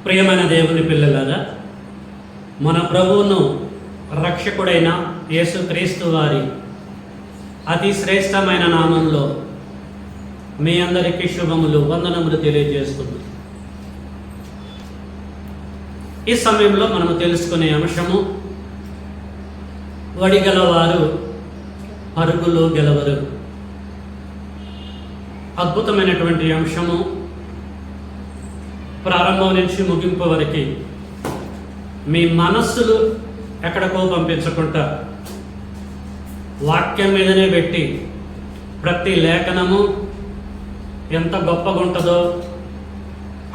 ప్రియమైన దేవుని పిల్లలారా, మన ప్రభువును రక్షకుడైన యేసుక్రీస్తు వారి అతి శ్రేష్టమైన నామంలో మీ అందరికీ శుభములు, వందనములు తెలియజేస్తున్నాం. ఈ సమయంలో మనము తెలుసుకునే అంశము, వడిగలవారు పరుగులో గెలవరు. అద్భుతమైనటువంటి అంశము. ప్రారంభం నుంచి ముగింపు వరకు మీ మనస్సులు ఎక్కడికో పంపించకుండా వాక్యం మీదనే పెట్టి ప్రతి లేఖనము ఎంత గొప్పగా ఉంటుందో,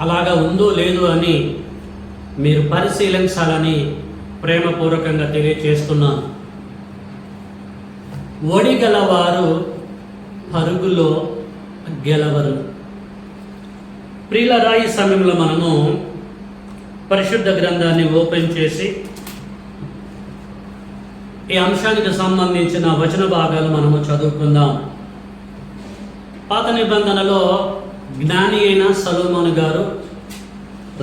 అలాగా ఉందో లేదో అని మీరు పరిశీలించాలని ప్రేమపూర్వకంగా తెలియచేస్తున్నాను. ఒడిగలవారు పరుగులో గెలవరు. ప్రియులారా, ఈ సమయంలో మనము పరిశుద్ధ గ్రంథాన్ని ఓపెన్ చేసి ఈ అంశానికి సంబంధించిన వచన భాగాలు మనము చదువుకుందాం. పాత నిబంధనలో జ్ఞాని అయిన సొలొమోను గారు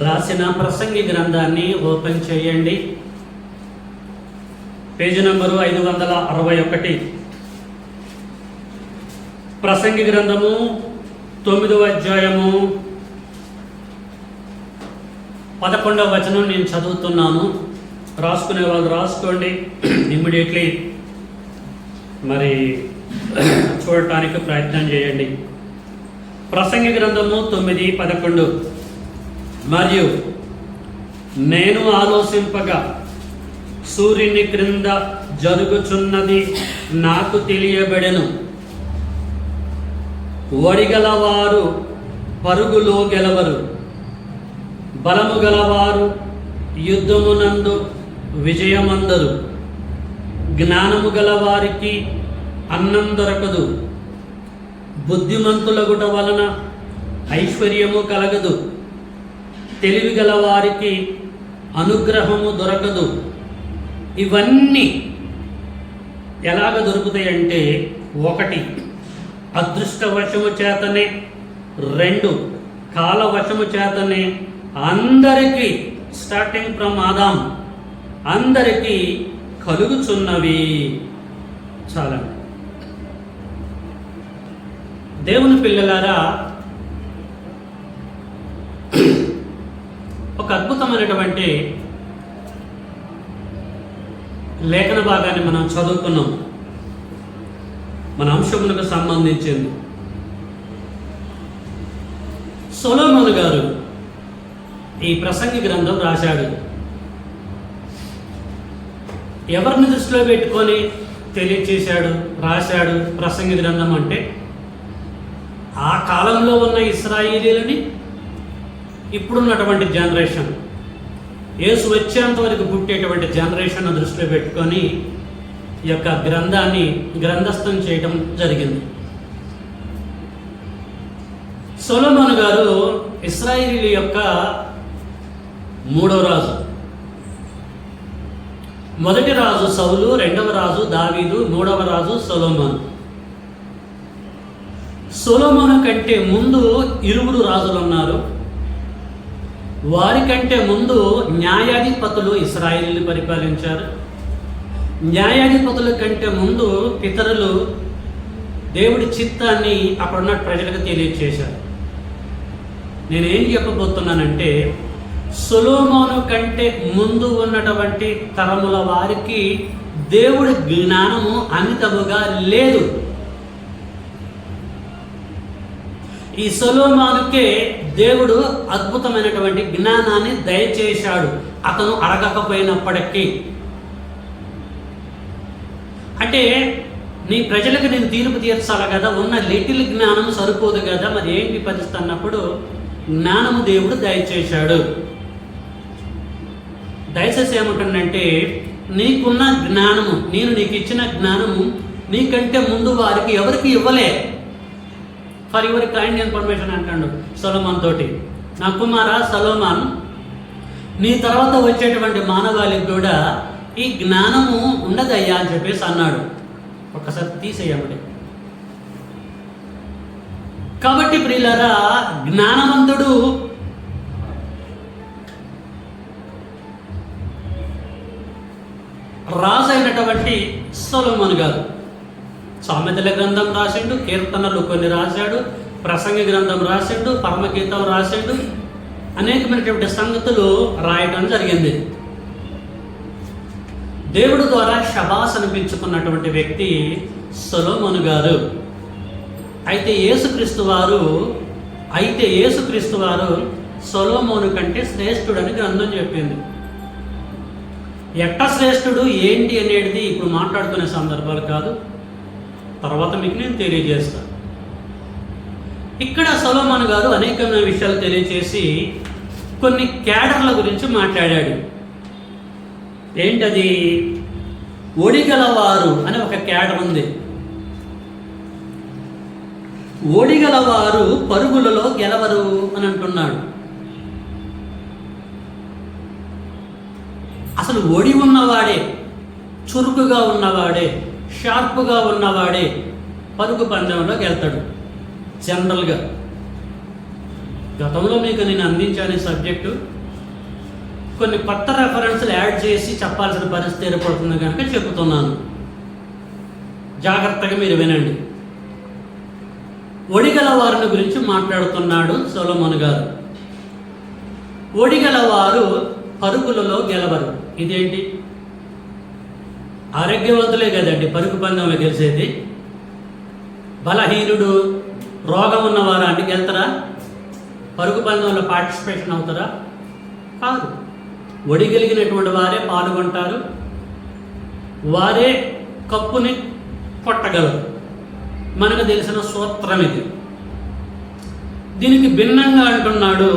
రాసిన ప్రసంగి గ్రంథాన్ని ఓపెన్ చేయండి. Page number 561. ప్రసంగి గ్రంథము 9వ అధ్యాయము 11వ వచనం నేను చదువుతున్నాను. రాసుకునే వాళ్ళు రాసుకోండి. ఇమ్మీడియట్లీ మరి చూడటానికి ప్రయత్నం చేయండి. ప్రసంగి గ్రంథము 9:11. మరియు నేను ఆలోచింపగా సూర్యుని క్రింద జరుగుచున్నది నాకు తెలియబడెను. ఒడిగలవారు పరుగులో గెలవరు, బలము గలవారు యుద్ధమునందు విజయమందరు. జ్ఞానము గలవారికి అన్నం దొరకదు, బుద్ధిమంతులగుట వలన ఐశ్వర్యము కలగదు. తెలివి గలవారికి అనుగ్రహము దొరకదు. ఇవన్నీ ఎలాగ దొరుకుతాయంటే, 1 అదృష్టవశము చేతనే, 2 కాలవశము చేతనే. అందరికీ స్టార్టింగ్ ఫ్రమ్ ఆదాం అందరికీ కలుగుచున్నవి. చాలా దేవుని పిల్లలారా, ఒక అద్భుతమైనటువంటి లేఖన భాగాన్ని మనం చదువుకున్నాం. మన అంశములకు సంబంధించింది. సొలొమోను గారు ఈ ప్రసంగి గ్రంథం రాశాడు. ఎవరిని దృష్టిలో పెట్టుకొని తెలియచేశాడు, రాశాడు ప్రసంగి గ్రంథం అంటే? ఆ కాలంలో ఉన్న ఇశ్రాయేలీయులని, ఇప్పుడున్నటువంటి జనరేషన్, యేసు వచ్చేంత వరకు పుట్టేటువంటి జనరేషన్ దృష్టిలో పెట్టుకొని ఈ యొక్క గ్రంథాన్ని గ్రంథస్థం చేయడం జరిగింది. సొలొమోను గారు ఇశ్రాయేలీయుల యొక్క 3వ రాజు. మొదటి రాజు సౌలు, 2వ రాజు దావీదు, 3వ రాజు సొలొమోను. సొలొమోను కంటే ముందు 2 రాజులు ఉన్నారు. వారికంటే ముందు న్యాయాధిపతులు ఇశ్రాయేలుని పరిపాలించారు. న్యాయాధిపతుల కంటే ముందు పితరులు దేవుడి చిత్తాన్ని అక్కడున్న ప్రజలకు తెలియచేశారు. నేనేం చెప్పబోతున్నానంటే, సొలొమోను కంటే ముందు ఉన్నటువంటి తరముల వారికి దేవుడి జ్ఞానము అమితముగా లేదు. ఈ సొలొమోనుకే దేవుడు అద్భుతమైనటువంటి జ్ఞానాన్ని దయచేశాడు, అతను అడగకపోయినప్పటికీ. అంటే నీ ప్రజలకు నేను తీర్పు తీర్చాలి కదా, ఉన్న లిటిల్ జ్ఞానం సరిపోదు కదా, మరి ఏంటి పరిస్థితి అన్నప్పుడు జ్ఞానము దేవుడు దయచేశాడు. దయచేసి ఏమంటుందంటే, నీకున్న జ్ఞానము, నేను నీకు ఇచ్చిన జ్ఞానము నీకంటే ముందు వారికి ఎవరికి ఇవ్వలే. ఫర్ యువర్ కైండ్ ఇన్ఫర్మేషన్ అంటాడు సొలొమోన్ తోటి. నా కుమారా సొలొమోన్, నీ తర్వాత వచ్చేటువంటి మానవాళికి కూడా ఈ జ్ఞానము ఉండదయ్యా అని చెప్పేసి అన్నాడు. ఒక్కసారి తీసేయమని. కాబట్టి ప్రియులారా, జ్ఞానవంతుడు రాజు అయినటువంటి సొలొమోను గారు సామెతల గ్రంథం రాసిండు, కీర్తనలు కొన్ని రాశాడు, ప్రసంగ గ్రంథం రాసిండు, పరమగీతం రాసిండు, అనేకమైనటువంటి సంగతులు రాయడం జరిగింది. దేవుడు ద్వారా షబాస్ అనిపించుకున్నటువంటి వ్యక్తి సొలొమోను గారు. అయితే యేసుక్రీస్తు వారు సొలొమోను కంటే శ్రేష్ఠుడని గ్రంథం చెప్పింది. ఎట్ట శ్రేష్ఠుడు ఏంటి అనేది ఇప్పుడు మాట్లాడుకునే సందర్భాలు కాదు, తర్వాత మీకు నేను తెలియజేస్తాను. ఇక్కడ సొలొమోను గారు అనేకమైన విషయాలు తెలియజేసి కొన్ని క్యాడర్ల గురించి మాట్లాడాడు. ఏంటది? ఒడిగలవారు అనే ఒక క్యాడర్ ఉంది. ఒడిగలవారు పరుగులలో గెలవరు అని అంటున్నాడు. అసలు ఒడి ఉన్నవాడే, చురుకుగా ఉన్నవాడే, షార్ప్గా ఉన్నవాడే పరుగు పందెంలో గెలుతాడు జనరల్గా. గతంలో మీకు నేను అందించాను సబ్జెక్టు, కొన్ని కొత్త రెఫరెన్స్లు యాడ్ చేసి చెప్పాల్సిన పరిస్థితి ఏర్పడుతుంది కనుక చెబుతున్నాను, జాగ్రత్తగా మీరు వినండి. ఒడిగల వారిని గురించి మాట్లాడుతున్నాడు సొలొమోను గారు. ఒడిగలవారు పరుగులలో గెలవరు. ఇదేంటి? ఆరోగ్యవంతులే కదండి పరుగు పందెంలో గెలిచేది. బలహీనుడు, రోగం ఉన్నవారు అంటే గెలుతారా? పరుగు పందెంలో పార్టిసిపేషన్ అవుతారా? కాదు. ఒడిగలిగినటువంటి వారే పాల్గొంటారు, వారే కప్పుని కొట్టగలరు. మనకు తెలిసిన సూత్రం ఇది. దీనికి భిన్నంగా అంటున్నాడు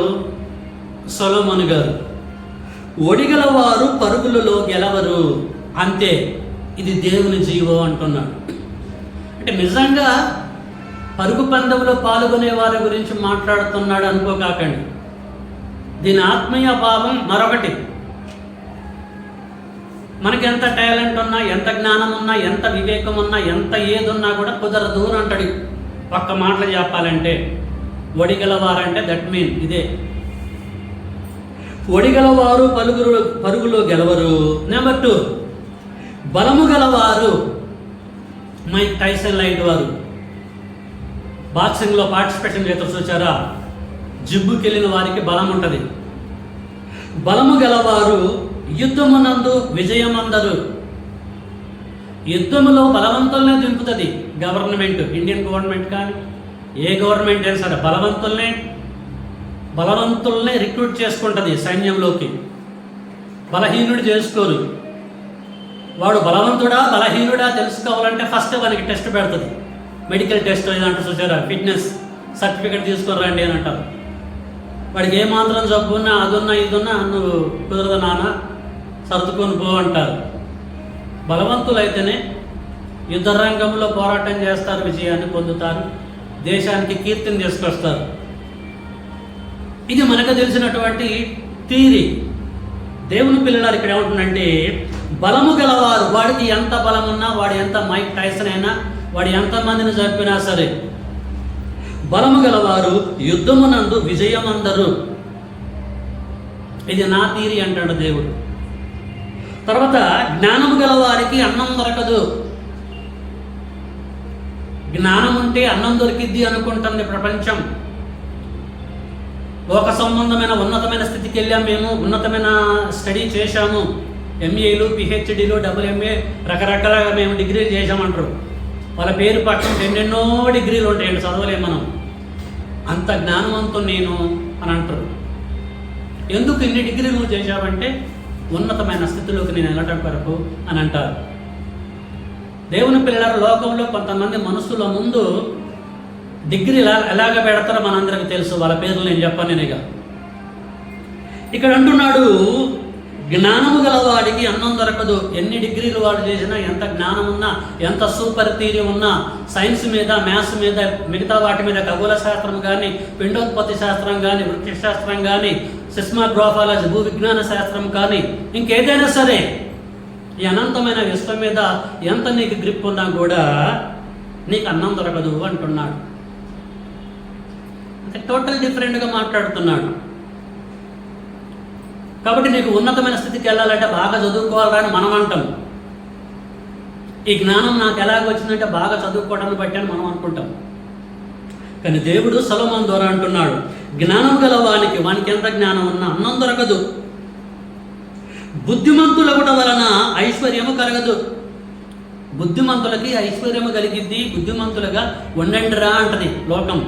సొలొమోను గారు, ఒడిగల వారు పరుగులలో గెలవరు, అంతే, ఇది దేవుని జీవం అంటున్నాడు. అంటే నిజంగా పరుగు పందెంలో పాల్గొనే వారి గురించి మాట్లాడుతున్నాడు అనుకోకాకండి. దీని ఆత్మీయ భావం మరొకటి. మనకి ఎంత టాలెంట్ ఉన్నా, ఎంత జ్ఞానం ఉన్నా, ఎంత వివేకం ఉన్నా, ఎంత ఏదున్నా కూడా కుదరదు అని అంటాడు. ఒక్క మాటలు చెప్పాలంటే ఒడిగలవారంటే దట్ మీన్ ఇదే. ఒడిగలవారు పరుగులో గెలవరు. నెంబర్ 2, బలము గలవారు. మైక్ టైసన్ లాంటి వారు బాక్సింగ్లో పార్టిసిపేషన్ చేత చూచారా? జిబ్బుకెళ్ళిన వారికి బలం ఉంటుంది. బలము గలవారు యుద్ధమునందు విజయమందరు. యుద్ధములో బలవంతులనే దింపుతుంది గవర్నమెంట్, ఇండియన్ గవర్నమెంట్ కానీ ఏ గవర్నమెంట్ అయినా సరే బలవంతుల్నే రిక్రూట్ చేసుకుంటుంది సైన్యంలోకి. బలహీనుడు చేసుకోరు. వాడు బలవంతుడా బలహీనుడా తెలుసుకోవాలంటే ఫస్ట్ వానికి టెస్ట్ పెడుతుంది. మెడికల్ టెస్ట్ ఏదంటే చూసారా, ఫిట్నెస్ సర్టిఫికేట్ తీసుకురండి అని అంటారు. వాడికి ఏమాత్రం జబ్బు ఉన్నా, అదున్నా ఇదున్నా, నువ్వు కుదరదు నాన్న, సర్దుకొని పో అంటారు. బలవంతులైతేనే యుద్ధ రంగంలో పోరాటం చేస్తారు, విజయాన్ని పొందుతారు, దేశానికి కీర్తిని తీసుకొస్తారు. ఇది మనకు తెలిసినటువంటి థియరీ. దేవుని పిల్లలు ఇక్కడ ఏమంటుందంటే, బలము గలవారు, వాడికి ఎంత బలం ఉన్నా, వాడు ఎంత మైక్ టైసన్ అయినా, వాడు ఎంతమందిని చంపినా సరే, బలము గలవారు యుద్ధమునందు విజయమందరు. ఇది నా థియరీ అంటాడు దేవుడు. తర్వాత జ్ఞానము గలవారికి అన్నం దొరకదు. జ్ఞానం ఉంటే అన్నం దొరికిద్ది అనుకుంటుంది ప్రపంచం. లోక సంబంధమైన ఉన్నతమైన స్థితికి వెళ్ళాం మేము, ఉన్నతమైన స్టడీ చేశాము, ఎంఏలు, పిహెచ్డీలు, డబుల్ఎంఏ, రకరకాలుగా మేము డిగ్రీలు చేశామంటారు. వాళ్ళ పేరు పక్కన ఎన్నెన్నో డిగ్రీలు ఉంటాయండి, చదవలేము మనం. అంత జ్ఞానవంతుడు నేను అని అంటారు. ఎందుకు ఇన్ని డిగ్రీలు నువ్వు చేశావంటే ఉన్నతమైన స్థితిలోకి నేను వెళ్ళటం కొరకు అని అంటారు. దేవుని పిల్లల లోకంలో కొంతమంది మనుషుల ముందు డిగ్రీ ఎలాగ పెడతారో మనందరికీ తెలుసు. వాళ్ళ పేర్లు నేను చెప్పను నేను. ఇక్కడ అంటున్నాడు, జ్ఞానము గలవాడికి అన్నం దొరకదు. ఎన్ని డిగ్రీలు వాడు చేసినా, ఎంత జ్ఞానం ఉన్నా, ఎంత సూపర్ థియరీ ఉన్నా, సైన్స్ మీద, మ్యాథ్స్ మీద, మిగతా వాటి మీద, ఖగోళ శాస్త్రం కానీ, పిండోత్పత్తి శాస్త్రం కానీ, వృక్ష శాస్త్రం కానీ, సిస్మాగ్రాఫాలజీ, భూ విజ్ఞాన శాస్త్రం కానీ, ఇంకేదైనా సరే, ఈ అనంతమైన విశ్వం మీద ఎంత నీకు గ్రిప్ ఉన్నా కూడా నీకు అన్నం దొరకదు అంటున్నాడు. అంటే టోటల్ డిఫరెంట్గా మాట్లాడుతున్నాడు. కాబట్టి నీకు ఉన్నతమైన స్థితికి వెళ్ళాలంటే బాగా చదువుకోవాలని మనం అంటాం. ఈ జ్ఞానం నాకు ఎలాగ వచ్చిందంటే బాగా చదువుకోవడాన్ని బట్టి అని మనం అనుకుంటాం. కానీ దేవుడు సొలొమోను ద్వారా అంటున్నాడు, జ్ఞానం గల వానికి ఎంత జ్ఞానం ఉన్నా అన్నం దొరకదు, బుద్ధిమంతులగుట వలన ఐశ్వర్యము కలగదు. బుద్ధిమంతులకి ఐశ్వర్యము కలిగిద్ది, బుద్ధిమంతులుగా ఉండండిరా అంటది లోకం.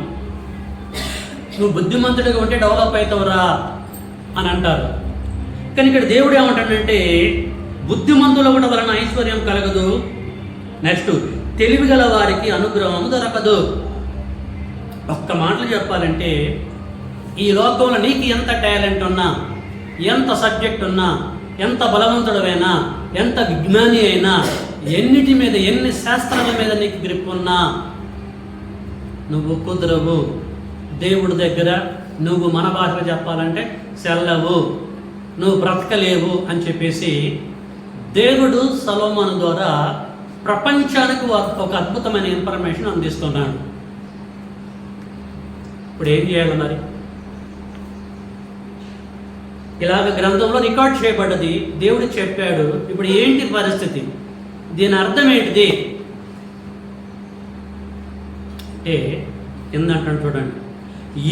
నువ్వు బుద్ధిమంతుడిగా ఉంటే డెవలప్ అవుతావురా అని అంటారు. కానీ ఇక్కడ దేవుడు ఏమంటాడంటే బుద్ధిమంతులగుట వలన ఐశ్వర్యం కలగదు. నెక్స్ట్, తెలివి గల వారికి అనుగ్రహం దొరకదు. ఒక్క మాటలు చెప్పాలంటే ఈ లోకంలో నీకు ఎంత టాలెంట్ ఉన్నా, ఎంత సబ్జెక్ట్ ఉన్నా, ఎంత బలవంతుడమైనా, ఎంత విజ్ఞాని అయినా, ఎన్నిటి మీద ఎన్ని శాస్త్రాల మీద నీకు గ్రిప్ ఉన్నా నువ్వు కుదరవు. దేవుడి దగ్గర నువ్వు మన భాషలో చెప్పాలంటే సెల్లవు, నువ్వు బ్రతకలేవు అని చెప్పేసి దేవుడు సొలొమోను ద్వారా ప్రపంచానికి ఒక అద్భుతమైన ఇన్ఫర్మేషన్ అందిస్తున్నాడు. ఇప్పుడు ఏం చేయాలి మరి? ఇలాగ గ్రంథంలో రికార్డ్ చేయబడ్డది, దేవుడు చెప్పాడు. ఇప్పుడు ఏంటి పరిస్థితి? దీని అర్థం ఏంటిది అంటే ఏందంటాడు చూడండి,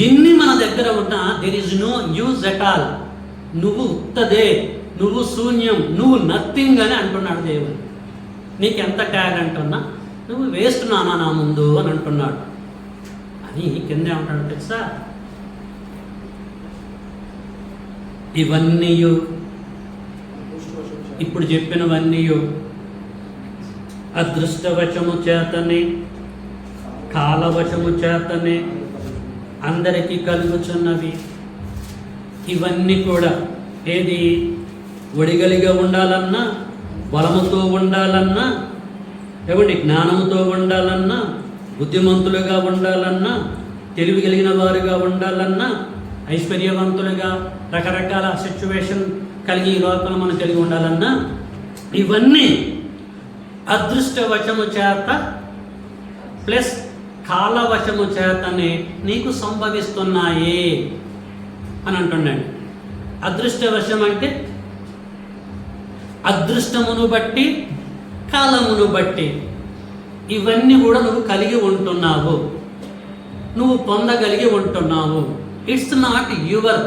ఎన్ని మన దగ్గర ఉన్నా there is no use at all. నువ్వు ఉత్తదే, నువ్వు శూన్యం, నువ్వు నథింగ్ అని అంటున్నాడు దేవుడు. నీకు ఎంత టాలెంట్ ఉన్నా నువ్వు వేస్ట్ నానా నా ముందు అని అంటున్నాడు. అని కింద ఏమంటాడు తెలుసా, ఇవన్నీ ఇప్పుడు చెప్పినవన్నీ అదృష్టవశము చేతనే, కాలవశము చేతనే అందరికీ కలుగుచున్నవి. ఇవన్నీ కూడా ఏది ఒడిగలిగా ఉండాలన్నా, బలముతో ఉండాలన్నా, ఏమండి జ్ఞానముతో ఉండాలన్నా, బుద్ధిమంతులుగా ఉండాలన్నా, తెలివి కలిగిన వారుగా ఉండాలన్నా, ఐశ్వర్యవంతులుగా రకరకాల సిచ్యువేషన్ కలిగి ఈ లోకంలో మనం కలిగి ఉండాలన్నా, ఇవన్నీ అదృష్టవశము చేత ప్లస్ కాలవశము చేతనే నీకు సంభవిస్తున్నాయి అని అంటున్నాడు. అదృష్టవశం అంటే అదృష్టమును బట్టి, కాలమును బట్టి ఇవన్నీ కూడా నువ్వు కలిగి ఉంటున్నావు, నువ్వు పొందగలిగి ఉంటున్నావు. ఇట్స్ నాట్ యువర్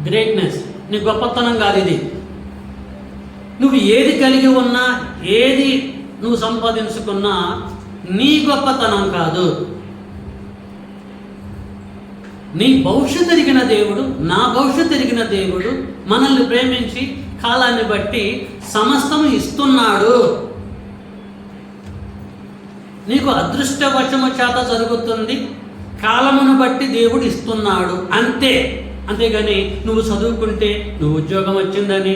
గ్రేట్నెస్, నీ గొప్పతనం కాదు ఇది. నువ్వు ఏది కలిగి ఉన్నా, ఏది నువ్వు సంపాదించుకున్నా నీ గొప్పతనం కాదు. నీ భవిష్యత్తు ఎరిగిన దేవుడు, నా భవిష్యత్తు ఎరిగిన దేవుడు మనల్ని ప్రేమించి కాలాన్ని బట్టి సమస్తము ఇస్తున్నాడు. నీకు అదృష్టవశము చేత జరుగుతుంది, కాలమును బట్టి దేవుడు ఇస్తున్నాడు అంతే. అంతేగాని నువ్వు చదువుకుంటే, నువ్వు ఉద్యోగం వచ్చిందని,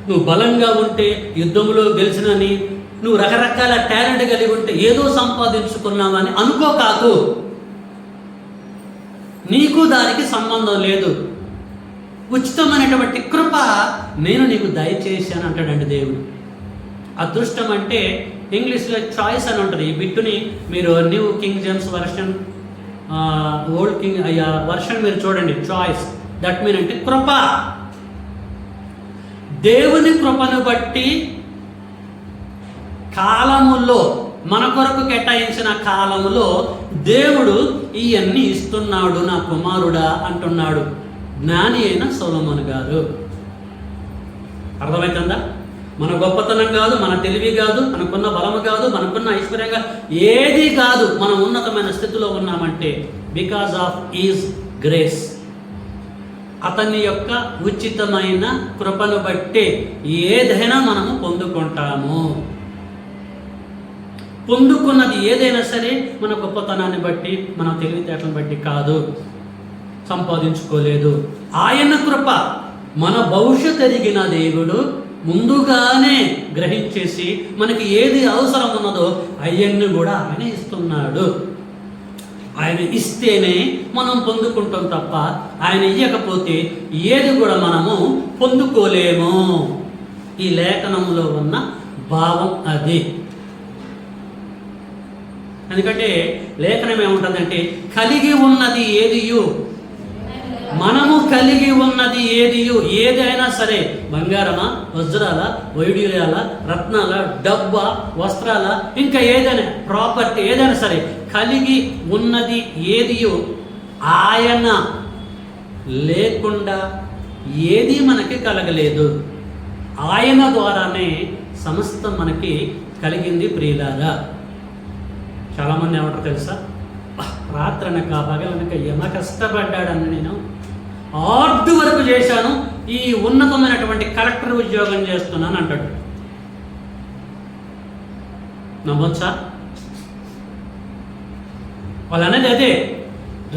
నువ్వు బలంగా ఉంటే యుద్ధంలో గెలిచినని, నువ్వు రకరకాల టాలెంట్ కలిగి ఉంటే ఏదో సంపాదించుకున్నావని అనుకోకాకు. నీకు దానికి సంబంధం లేదు. ఉచితమైనటువంటి కృప నేను నీకు దయచేశాను అంటాడండి దేవుడు. అదృష్టం అంటే ఇంగ్లీష్లో చాయిస్ అని ఉంటుంది. ఈ బిట్టుని మీరు new king James version, old king version మీరు చూడండి. చాయిస్ దట్ మీన్ అంటే కృప. దేవుని కృపను బట్టి కాలములో, మన కొరకు కేటాయించిన కాలములో దేవుడు ఇవన్నీ ఇస్తున్నాడు నా కుమారుడా అంటున్నాడు జ్ఞాని అయిన సొలొమోను గారు. అర్థమవుతుందా? మన గొప్పతనం కాదు, మన తెలివి కాదు, మనకున్న బలము కాదు, మనకున్న ఐశ్వర్యం కాదు, ఏది కాదు. మనం ఉన్నతమైన స్థితిలో ఉన్నామంటే బికాజ్ ఆఫ్ ఈజ్ గ్రేస్. అతని యొక్క ఉచితమైన కృపను బట్టే ఏదైనా మనము పొందుకుంటాము. పొందుకున్నది ఏదైనా సరే మన గొప్పతనాన్ని బట్టి, మన తెలివితేటలను బట్టి కాదు, సంపాదించుకోలేదు. ఆయన కృప, మన భవిష్యత్తు ఎరిగిన దేవుడు ముందుగానే గ్రహించేసి మనకి ఏది అవసరం ఉన్నదో అవన్నీ కూడా ఆయన ఇస్తున్నాడు. ఆయన ఇస్తేనే మనం పొందుకుంటాం తప్ప ఆయన ఇవ్వకపోతే ఏది కూడా మనము పొందుకోలేము. ఈ లేఖనంలో ఉన్న భావం అది. ఎందుకంటే లేఖనం ఏముంటుందంటే కలిగి ఉన్నది ఏదియు మనము కలిగి ఉన్నది ఏదైనా సరే, బంగారమా, వజ్రాల, వైడూర్యాల, రత్నాల, డబ్బా, వస్త్రాల, ఇంకా ఏదైనా ప్రాపర్టీ ఏదైనా సరే, కలిగి ఉన్నది ఏదియో ఆయన లేకుండా ఏది మనకి కలగలేదు. ఆయన ద్వారానే సమస్తం మనకి కలిగింది ప్రియులారా. చాలామంది ఏమంటారు తెలుసా, రాత్రనక పగలనక ఎలా కష్టపడ్డాడని, నేను హార్డ్ వర్క్ చేశాను, ఈ ఉన్నతమైనటువంటి కలెక్టర్ ఉద్యోగం చేస్తున్నాను అంటాడు. నమ్మొచ్చా? వాళ్ళు అనేది అదే,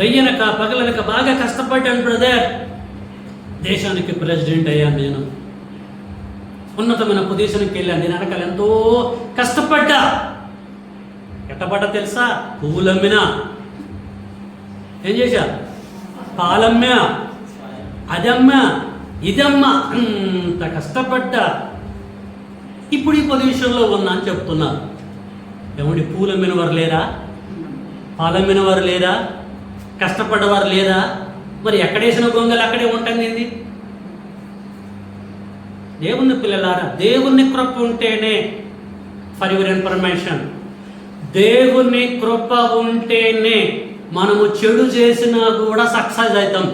రెయ్యనక పగలనక బాగా కష్టపడ్డాను బ్రదర్, దేశానికి ప్రెసిడెంట్ అయ్యాను, నేను ఉన్నతమైన పొజిషన్కి వెళ్ళాను, నేను వెనకాల ఎంతో కష్టపడ్డా. ఎట్టపడ్డా తెలుసా? పువ్వులమ్మినా, ఏం చేశా, పాలమ్మా, అదమ్మా, ఇదమ్మా, అంత కష్టపడ్డా, ఇప్పుడు ఈ పొజిషన్లో ఉన్నా అని చెప్తున్నారు. ఏమండి, పూలమ్మిన వారు లేరా? పాలమ్మిన వారు లేరా? కష్టపడ్డవారు లేరా? మరి ఎక్కడేసిన గొంగలు అక్కడే ఉంటుంది. దేవుని పిల్లలారా, దేవుని కృప ఉంటేనే, ఫర్ యువర్ ఇన్ఫర్మేషన్, దేవుని కృప ఉంటేనే మనము చెడు చేసినా కూడా సక్సెస్ అవుతాం.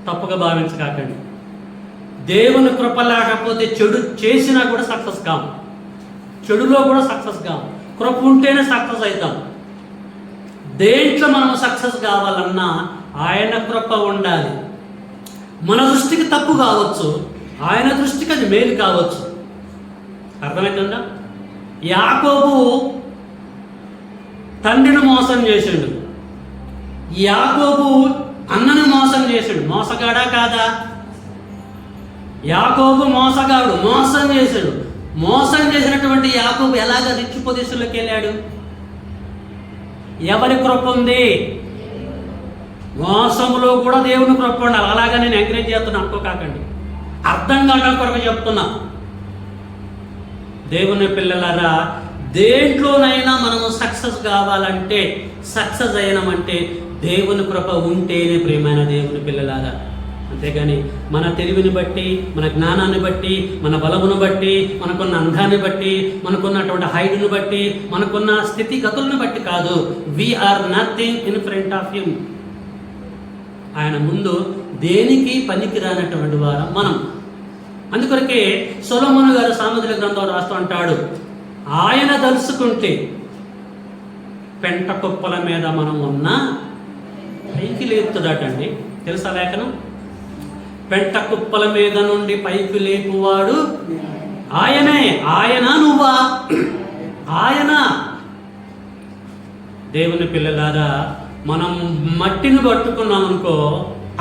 తప్పుగా భావించకండి. దేవుని కృప లేకపోతే చెడు చేసినా కూడా సక్సెస్ కాము, చెడులో కూడా సక్సెస్ కాము. కృప ఉంటేనే సక్సెస్ అవుతాం. దేంట్లో మనం సక్సెస్ కావాలన్నా ఆయన కృప ఉండాలి. మన దృష్టికి తప్పు కావచ్చు, ఆయన దృష్టికి అది మేలు కావచ్చు. అర్థమవుతుందా? యాకోబు తండ్రిని మోసం చేసాడు, యాకోబు అన్నను మోసం చేశాడు. మోసగాడా కాదా? యాకోబు మోసగాడు, మోసం చేశాడు. మోసం చేసినటువంటి యాకోబు ఎలాగ రిచ్ పొజిషన్లోకి వెళ్ళాడు? ఎవరి కృప ఉంది? మోసంలో కూడా దేవుని కృప ఉండాలి. అలాగా నేను ఎంకరేజ్ చేస్తున్నా అనుకోకండి, అర్థం కావడం కొరకు చెప్తున్నా. దేవుని పిల్లలారా, దేంట్లోనైనా మనము సక్సెస్ కావాలంటే, సక్సెస్ అయినామంటే దేవుని కృప ఉంటేనే ప్రియమైన దేవుని పిల్లలారా. అంతేగాని మన తెలివిని బట్టి, మన జ్ఞానాన్ని బట్టి, మన బలమును బట్టి, మనకున్న అందాన్ని బట్టి, మనకున్నటువంటి హైట్ను బట్టి, మనకున్న స్థితిగతులను బట్టి కాదు. We are nothing in front of him. ఆయన ముందు దేనికి పనికి రానటువంటి వారం మనం. అందుకొరకే సొలొమోను గారు సామెతల గ్రంథం రాస్తూ అంటాడు, ఆయన తలుసుకుంటే పెంట కుప్పల మీద మనం ఉన్నా పైకి లేపుతాడటండి. తెలుసా లేఖనం? పెంట కుప్పల మీద నుండి పైకి లేపువాడు ఆయనే. ఆయన నువ్వా? ఆయన. దేవుని పిల్లలారా, మనం మట్టిని పట్టుకున్నాం అనుకో,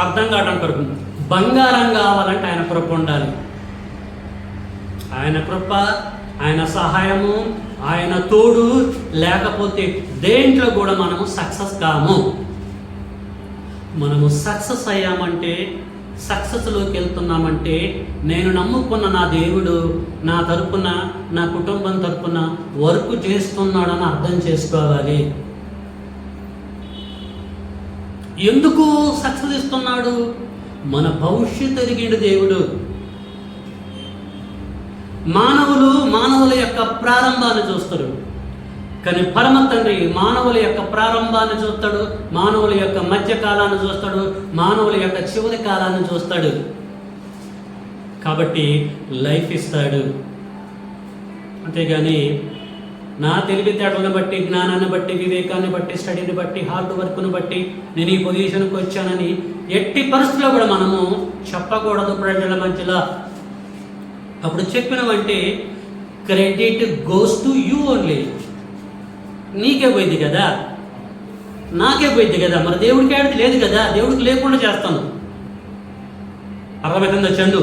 అర్థం కావడం కొరకు బంగారం కావాలంటే ఆయన కృప ఉండాలి. ఆయన కృప, ఆయన సహాయము, ఆయన తోడు లేకపోతే దేంట్లో కూడా మనము సక్సెస్ కాము. మనము సక్సెస్ అయ్యామంటే, సక్సెస్లోకి వెళ్తున్నామంటే, నేను నమ్ముకున్న నా దేవుడు నా తరపున, నా కుటుంబం తరపున వర్క్ చేస్తున్నాడని అర్థం చేసుకోవాలి. ఎందుకు సక్సెస్ ఇస్తున్నాడు? మన భవిష్యత్తు ఎరిగిండు దేవుడు. మానవుల యొక్క ప్రారంభాన్ని చూస్తాడు, కానీ పరమ తండ్రి మానవుల యొక్క ప్రారంభాన్ని చూస్తాడు, మానవుల యొక్క మధ్యకాలాన్ని చూస్తాడు, మానవుల యొక్క చివరి కాలాన్ని చూస్తాడు. కాబట్టి లైఫ్ ఇస్తాడు. అంతేగాని నా తెలివితేటలను బట్టి, జ్ఞానాన్ని బట్టి, వివేకాన్ని బట్టి, స్టడీని బట్టి, హార్డ్ వర్క్ను బట్టి నేను ఈ పొజిషన్కి వచ్చానని ఎట్టి పరిస్థితుల్లో కూడా మనము చెప్పకూడదు ప్రజల మధ్యలో. అప్పుడు చెప్పినవంటే credit goes to you only. నీకే పోయింది కదా, నాకే పోయింది కదా, మరి దేవుడికి ఆడితే లేదు కదా, దేవుడికి లేకుండా చేస్తాను. అర్థమవుతుందా చందు?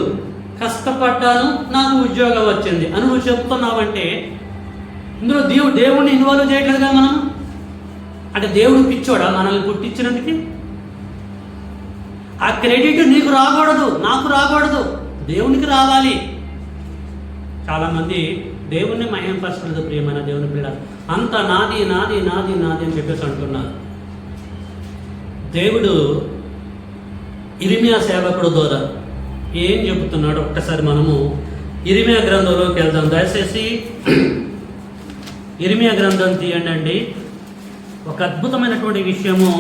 కష్టపడ్డాను, నాకు ఉద్యోగం వచ్చింది అని నువ్వు చెప్తున్నావంటే ఇందులో దేవుడిని ఇన్వాల్వ్ చేయట్లేదుగా మనం. అంటే దేవుడు పిచ్చోడా మనల్ని పుట్టించినందుకు? ఆ క్రెడిట్ నీకు రాకూడదు, నాకు రాకూడదు, దేవునికి రావాలి. చాలామంది దేవుణ్ణి మహింపరచలేదు ప్రియమైన దేవుని పిల్ల. అంత నాది నాది నాది నాది అని చెప్పేసి అంటున్నారు. దేవుడు ఇర్మియా సేవకుడు ద్వారా ఏం చెబుతున్నాడు ఒక్కసారి మనము ఇర్మియా గ్రంథంలోకి వెళ్దాం. దయచేసి ఇర్మియా గ్రంథం తీయండి. ఒక అద్భుతమైనటువంటి విషయము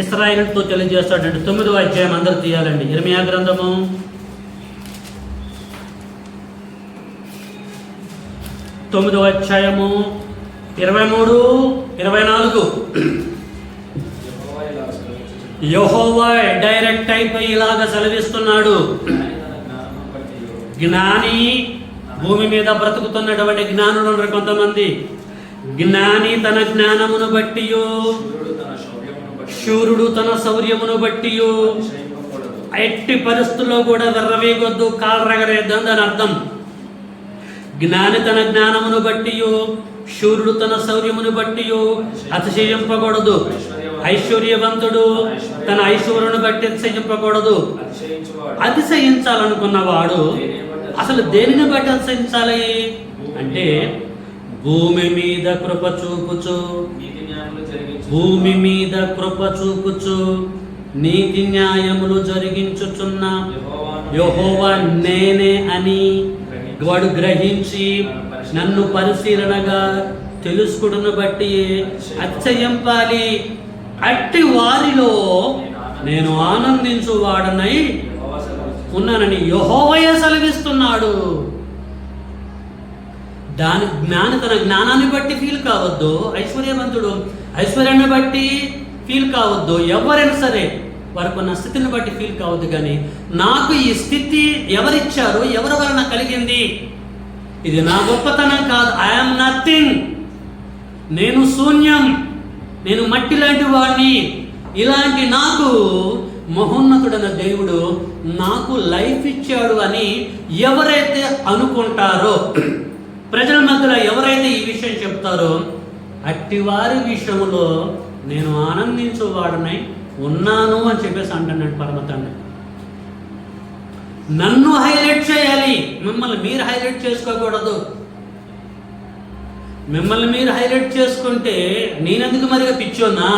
ఇశ్రాయేలుతో తెలియజేస్తాడండి. 9వ అధ్యాయం అందరూ తీయాలండి. ఇర్మియా గ్రంథము 9వ అధ్యాయము 23, 24. యెహోవా డైరెక్ట్ అయిపోయి ఇలాగ సెలవిస్తున్నాడు. జ్ఞాని, భూమి మీద బ్రతుకుతున్నటువంటి జ్ఞానులు ఉన్నారు కొంతమంది. జ్ఞాని తన జ్ఞానమును బట్టి, శూరుడు తన శౌర్యమును బట్టి ఎట్టి పరిస్థితుల్లో కూడా వెర్రవేగొద్దు, కాలు రగరేద్దాం దాని అర్థం. జ్ఞాని తన జ్ఞానమును బట్టి, శూరుడు తన శౌర్యమును బట్టి అతిశయింపకూడదు. ఐశ్వర్యవంతుడు తన ఐశ్వర్యను బట్టి అతిశయింపకూడదు. అతిశయించాలనుకున్నవాడు అసలు దేనిని బట్టి అతిశయించాలి అంటే, భూమి మీద కృప చూపుచు, భూమి మీద కృప చూపుచు నీతి న్యాయములు జరిగించుచున్న యెహోవా నేనే అని వాడు గ్రహించి నన్ను పరిశీలనగా తెలుసుకుడును బట్టి అతిశయింపాలి. అట్టి వారిలో నేను ఆనందించువాడనై ఉన్నానని యెహోవాయే సెలవిస్తున్నాడు. జ్ఞాని తన జ్ఞానాన్ని బట్టి ఫీల్ కావద్దు. ఐశ్వర్యవంతుడు ఐశ్వర్యాన్ని బట్టి ఫీల్ కావద్దు. ఎవరైనా సరే వారికి ఉన్న స్థితిని బట్టి ఫీల్ కావద్దు. కానీ నాకు ఈ స్థితి ఎవరిచ్చారు, ఎవరి వలన కలిగింది, ఇది నా గొప్పతనం కాదు. ఐఎమ్ నథింగ్, నేను శూన్యం, నేను మట్టి లాంటి వాడిని. ఇలాంటి నాకు మహోన్నతుడైన దేవుడు నాకు లైఫ్ ఇచ్చాడు అని ఎవరైతే అనుకుంటారో, ప్రజల మధ్యలో ఎవరైతే ఈ విషయం చెప్తారో, అట్టి వారి విషయంలో నేను ఆనందించువాడనై ఉన్నాను అని చెప్పేసి అంటున్నాడు పరమ తండ్రి. నన్ను హైలైట్ చేయాలి, మిమ్మల్ని మీరు హైలైట్ చేసుకోకూడదు. మిమ్మల్ని మీరు హైలైట్ చేసుకుంటే నేనెందుకు మరిగా పిచ్చోన్నా?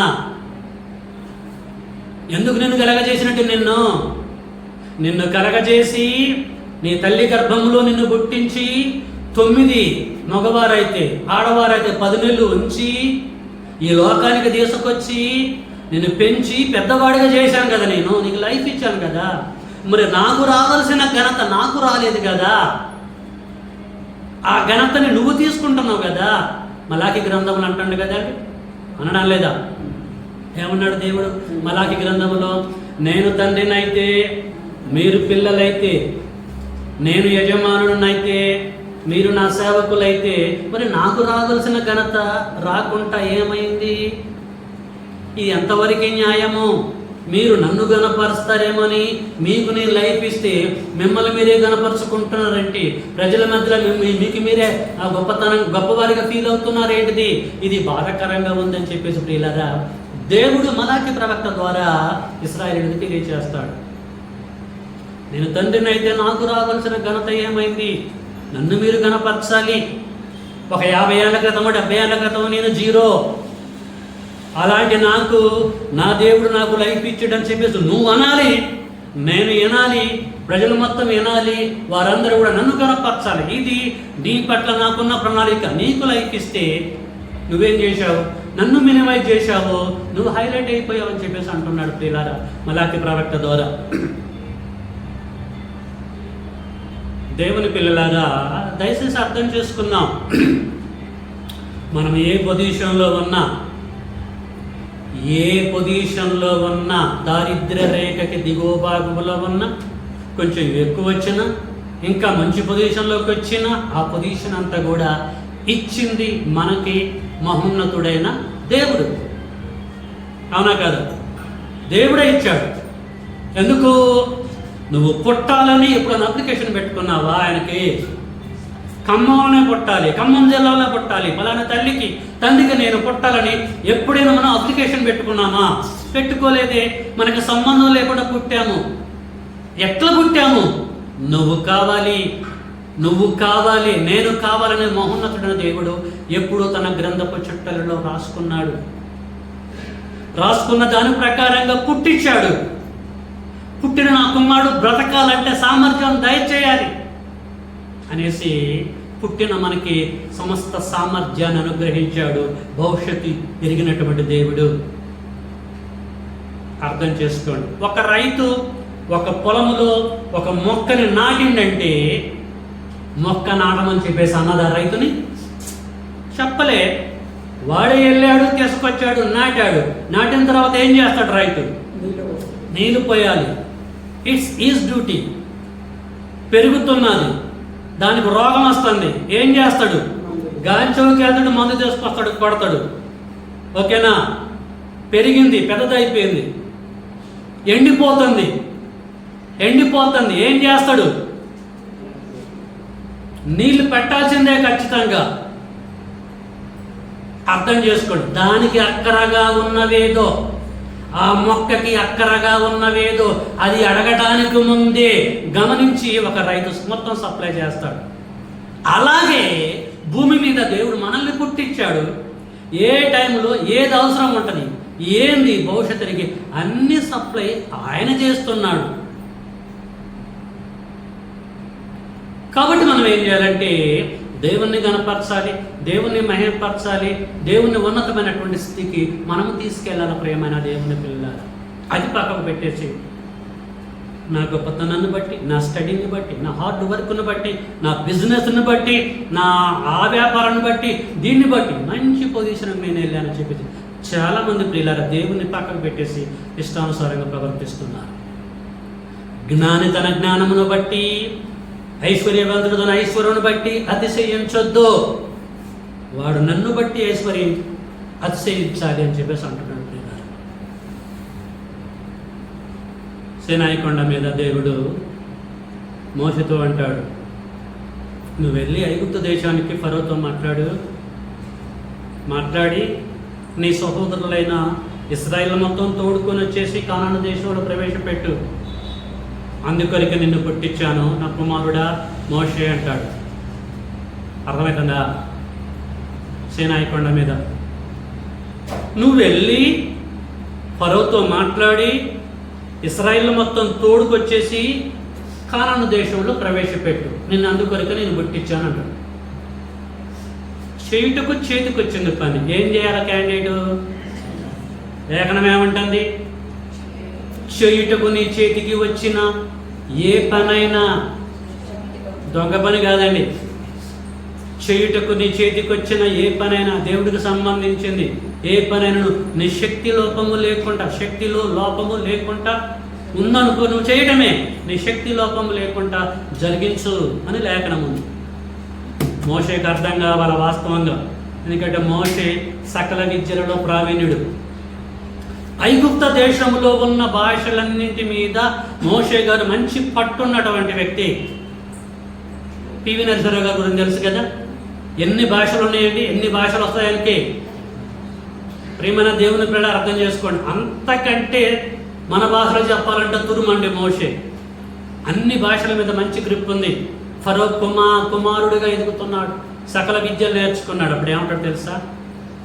ఎందుకు నిన్ను కలగజేసినట్టు? నిన్ను కలగజేసి నీ తల్లి గర్భంలో నిన్ను పుట్టించి 9 మగవారైతే ఆడవారైతే 10 నెలలు ఉంచి ఈ లోకానికి తీసుకొచ్చి నిన్ను పెంచి పెద్దవాడిగా చేశాను కదా. నేను నీకు లైఫ్ ఇచ్చాను కదా. మరి నాకు రావాల్సిన ఘనత నాకు రాలేదు కదా. ఆ ఘనతని నువ్వు తీసుకుంటున్నావు కదా. మలాకి గ్రంథములు అంటాడు కదా, అనడం లేదా? ఏమన్నాడు దేవుడు మలాకి గ్రంథములో? నేను తండ్రినైతే మీరు పిల్లలైతే, నేను యజమానునైతే మీరు నా సేవకులైతే, మరి నాకు రావాల్సిన ఘనత రాకుండా ఏమైంది? ఇది ఎంతవరకు న్యాయము? మీరు నన్ను గణపరుస్తారేమని మీకు నేను లైఫ్ ఇస్తే మిమ్మల్ని మీరే గణపరుచుకుంటున్నారేంటి? ప్రజల మధ్యలో మీకు మీరే ఆ గొప్పవారిగా ఫీల్ అవుతున్నారేంటిది? ఇది బాధాకరంగా ఉందని చెప్పేసి ప్రియులారా, దేవుడు మలాకి ప్రవక్త ద్వారా ఇశ్రాయేలుకి తెలియజేస్తాడు. నేను తండ్రిని అయితే నాకు రావాల్సిన ఘనత ఏమైంది? నన్ను మీరు గణపరచాలి. ఒక 50 ఏళ్ల క్రితమో 70 ఏళ్ల క్రితమో నేను 0. అలాంటి నాకు నా దేవుడు నాకు లైఫ్ ఇచ్చాడని చెప్పేసి నువ్వు అనాలి, నేను వినాలి, ప్రజలు మొత్తం వినాలి, వారందరూ కూడా నన్ను గణపరచాలి. ఇది నీ పట్ల నాకున్న ప్రణాళిక. నీకు లైఫ్ ఇస్తే నువ్వేం చేశావు? నన్ను మినిమైజ్ చేశావు, నువ్వు హైలైట్ అయిపోయావు అని చెప్పేసి అంటున్నాడు ప్రియులారా మలాకి ప్రవక్త ద్వారా. దేవుని పిల్లలారా, దయచేసి అర్థం చేసుకుందాం. మనం ఏ పొజిషన్లో ఉన్నా, దారిద్ర్య రేఖకి దిగువ భాగంలో ఉన్నా, కొంచెం ఎక్కువ వచ్చినా, ఇంకా మంచి పొజిషన్లోకి వచ్చినా, ఆ పొజిషన్ అంతా కూడా ఇచ్చింది మనకి మహోన్నతుడైన దేవుడు. అవునా కాదా? దేవుడే ఇచ్చాడు. ఎందుకు? నువ్వు పుట్టాలని ఎప్పుడైనా అప్లికేషన్ పెట్టుకున్నావా? ఆయనకి ఖమ్మంలోనే పుట్టాలి, ఖమ్మం జిల్లాలో పుట్టాలి, ఫలానా తండ్రికి నేను పుట్టాలని ఎప్పుడైనా మనం అప్లికేషన్ పెట్టుకున్నామా? పెట్టుకోలేదే. మనకు సంబంధం లేకుండా పుట్టాము. ఎట్లా పుట్టాము? నువ్వు కావాలి, నేను కావాలని మహోన్నతుడైన దేవుడు ఎప్పుడో తన గ్రంథపు చుట్టలలో రాసుకున్నాడు. రాసుకున్న దాని ప్రకారంగా పుట్టించాడు. పుట్టిన నా కుమారుడు బ్రతకాలంటే సామర్థ్యం దయచేయాలి అనేసి పుట్టిన మనకి సమస్త సామర్థ్యాన్ని అనుగ్రహించాడు. భవిష్యత్తు ఎరిగినటువంటి దేవుడు. అర్థం చేసుకోండి. ఒక రైతు ఒక పొలములో ఒక మొక్కని నాటిండంటే మొక్క నాటమని చెప్పేసి అన్నదా రైతుని? చెప్పలే. వాడే వెళ్ళాడు, తీసుకొచ్చాడు, నాటాడు. నాటిన తర్వాత ఏం చేస్తాడు రైతు? నీళ్ళు పోయాలి. It's is duty. పెరుగుతున్నది, దానికి రోగం వస్తుంది, ఏం చేస్తాడు? గాంచోకి వెళ్తాడు, మందు తీసుకొస్తాడు, కొడతాడు. ఓకేనా? పెరిగింది, పెద్దదైపోయింది, ఎండిపోతుంది, ఏం చేస్తాడు? నీళ్లు పెట్టాల్సిందే ఖచ్చితంగా. అర్థం చేసుకోండి. దానికి అక్కరగా ఉన్నవేదో, ఆ మొక్కకి అక్కరగా ఉన్నవేదో అది అడగడానికి ముందే గమనించి ఒక రైతు మొత్తం సప్లై చేస్తాడు. అలాగే భూమి మీద దేవుడు మనల్ని పుట్టించాడు. ఏ టైంలో ఏది అవసరం ఉంటుంది, ఏంది భవిష్యత్తుకి అన్ని సప్లై ఆయన చేస్తున్నాడు. కాబట్టి మనం ఏం చేయాలంటే దేవుణ్ణి గణపరచాలి, దేవుణ్ణి మహిమపరచాలి, దేవుణ్ణి ఉన్నతమైనటువంటి స్థితికి మనము తీసుకెళ్ళాలి. ప్రియమైన దేవుని పిల్లలు, అది పక్కకు పెట్టేసి నా గొప్పతనాన్ని బట్టి, నా స్టడీని బట్టి, నా హార్డ్ వర్క్ని బట్టి, నా బిజినెస్ని బట్టి, నా ఆ వ్యాపారాన్ని బట్టి, దీన్ని బట్టి మంచి పొజిషన్కి నేను వెళ్ళానని చెప్పేసి చాలామంది ప్రియులారా దేవుణ్ణి పక్కకు పెట్టేసి ఇష్టానుసారంగా ప్రవర్తిస్తున్నారు. జ్ఞాని తన జ్ఞానమును బట్టి, ఐశ్వర్యవంతుడు తన ఐశ్వర్యను బట్టి అతిశయించొద్దు. వాడు నన్ను బట్టి ఐశ్వర్యం అతిశయించాలి అని చెప్పేసి అంటున్నాడు. సీనాయి మీద దేవుడు మోషేతో అంటాడు, నువ్వు వెళ్ళి ఐగుప్తు దేశానికి ఫరోతో మాట్లాడి నీ సహోదరులైన ఇశ్రాయేలు మొత్తం తోడుకొని వచ్చేసి కానాను దేశంలో ప్రవేశపెట్టు. అందుకొరికి నిన్ను పుట్టించాను నా కుమారుడా మోషే అంటాడు. అర్థమవుతుందా? సీనాయి కొండ మీద నువ్వు వెళ్ళి ఫరోతో మాట్లాడి ఇశ్రాయేలు మొత్తం తోడుకొచ్చేసి కానాను దేశంలో ప్రవేశపెట్టు, నిన్ను అందుకొరికి నేను పుట్టించాను అంటాడు. చేయుటకు చేతికొచ్చింది పని. ఏం చేయాలి క్యాండిడేటు? లేఖనం ఏమంటుంది? చేయుటకు నీ చేతికి వచ్చిన ఏ పనైనా, దొంగ పని కాదండి, చేయుటకు నీ చేతికి వచ్చిన ఏ పనైనా దేవుడికి సంబంధించింది ఏ పనైనా నీ శక్తిలో లోపము లేకుండా ఉందనుకో, నువ్వు చేయటమే. నీ శక్తి లోపము లేకుండా జరిగించు అని లేఖనం ఉంది. మోషేకి అర్థం కావాల వాస్తవంగా. ఎందుకంటే మోషే సకల విద్యలలో ప్రావీణ్యుడు. ఐగుప్త దేశంలో ఉన్న భాషలన్నింటి మీద మోషే గారు మంచి పట్టున్నటువంటి వ్యక్తి. పివి నరసింహరావు గారి గురించి తెలుసు కదా, ఎన్ని భాషలు ఉన్నాయండి, ఎన్ని భాషలు వస్తాయంటే. ప్రియమైన దేవుని పిల్ల అర్థం చేసుకోండి. అంతకంటే మన భాషలో చెప్పాలంటే తురుమండి మోషే. అన్ని భాషల మీద మంచి గ్రిప్ ఉంది. ఫరో కుమారుడిగా ఎదుగుతున్నాడు, సకల విద్యలు నేర్చుకున్నాడు. అప్పుడు ఏమంటాడు తెలుసా?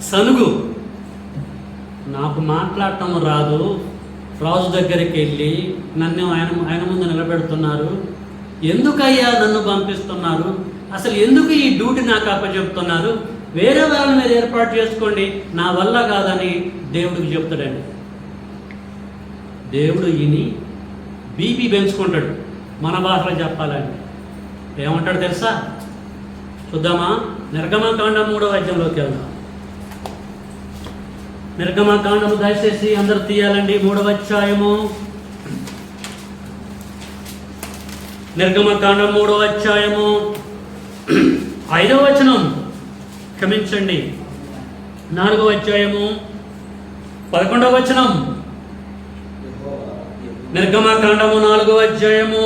సనుగు, నాకు మాట్లాడటం రాదు, రాజు దగ్గరికి వెళ్ళి నన్ను ఆయన ముందు నిలబెడుతున్నారు, ఎందుకయ్యా నన్ను పంపిస్తున్నారు, అసలు ఎందుకు ఈ డ్యూటీ నాకు అప్పచెప్తున్నారు, వేరే వాళ్ళని మీరు ఏర్పాటు చేసుకోండి, నా వల్ల కాదని దేవుడికి చెప్తాడండి. దేవుడు ఈయని బీపీ పెంచుకుంటాడు. మన భాషలో చెప్పాలని ఏమంటాడు తెలుసా? చూద్దామా? నిర్గమకాండం 3వ అధ్యాయంలోకి వెళ్దాం. నిర్గమకాండము దయచేసి అందరు తీయాలండి. 3వ అధ్యాయము, నిర్గమకాండం 3వ అధ్యాయము 5వ వచనం, క్షమించండి 4వ అధ్యాయము 11వ వచనం. నిర్గమకాండము 4వ అధ్యాయము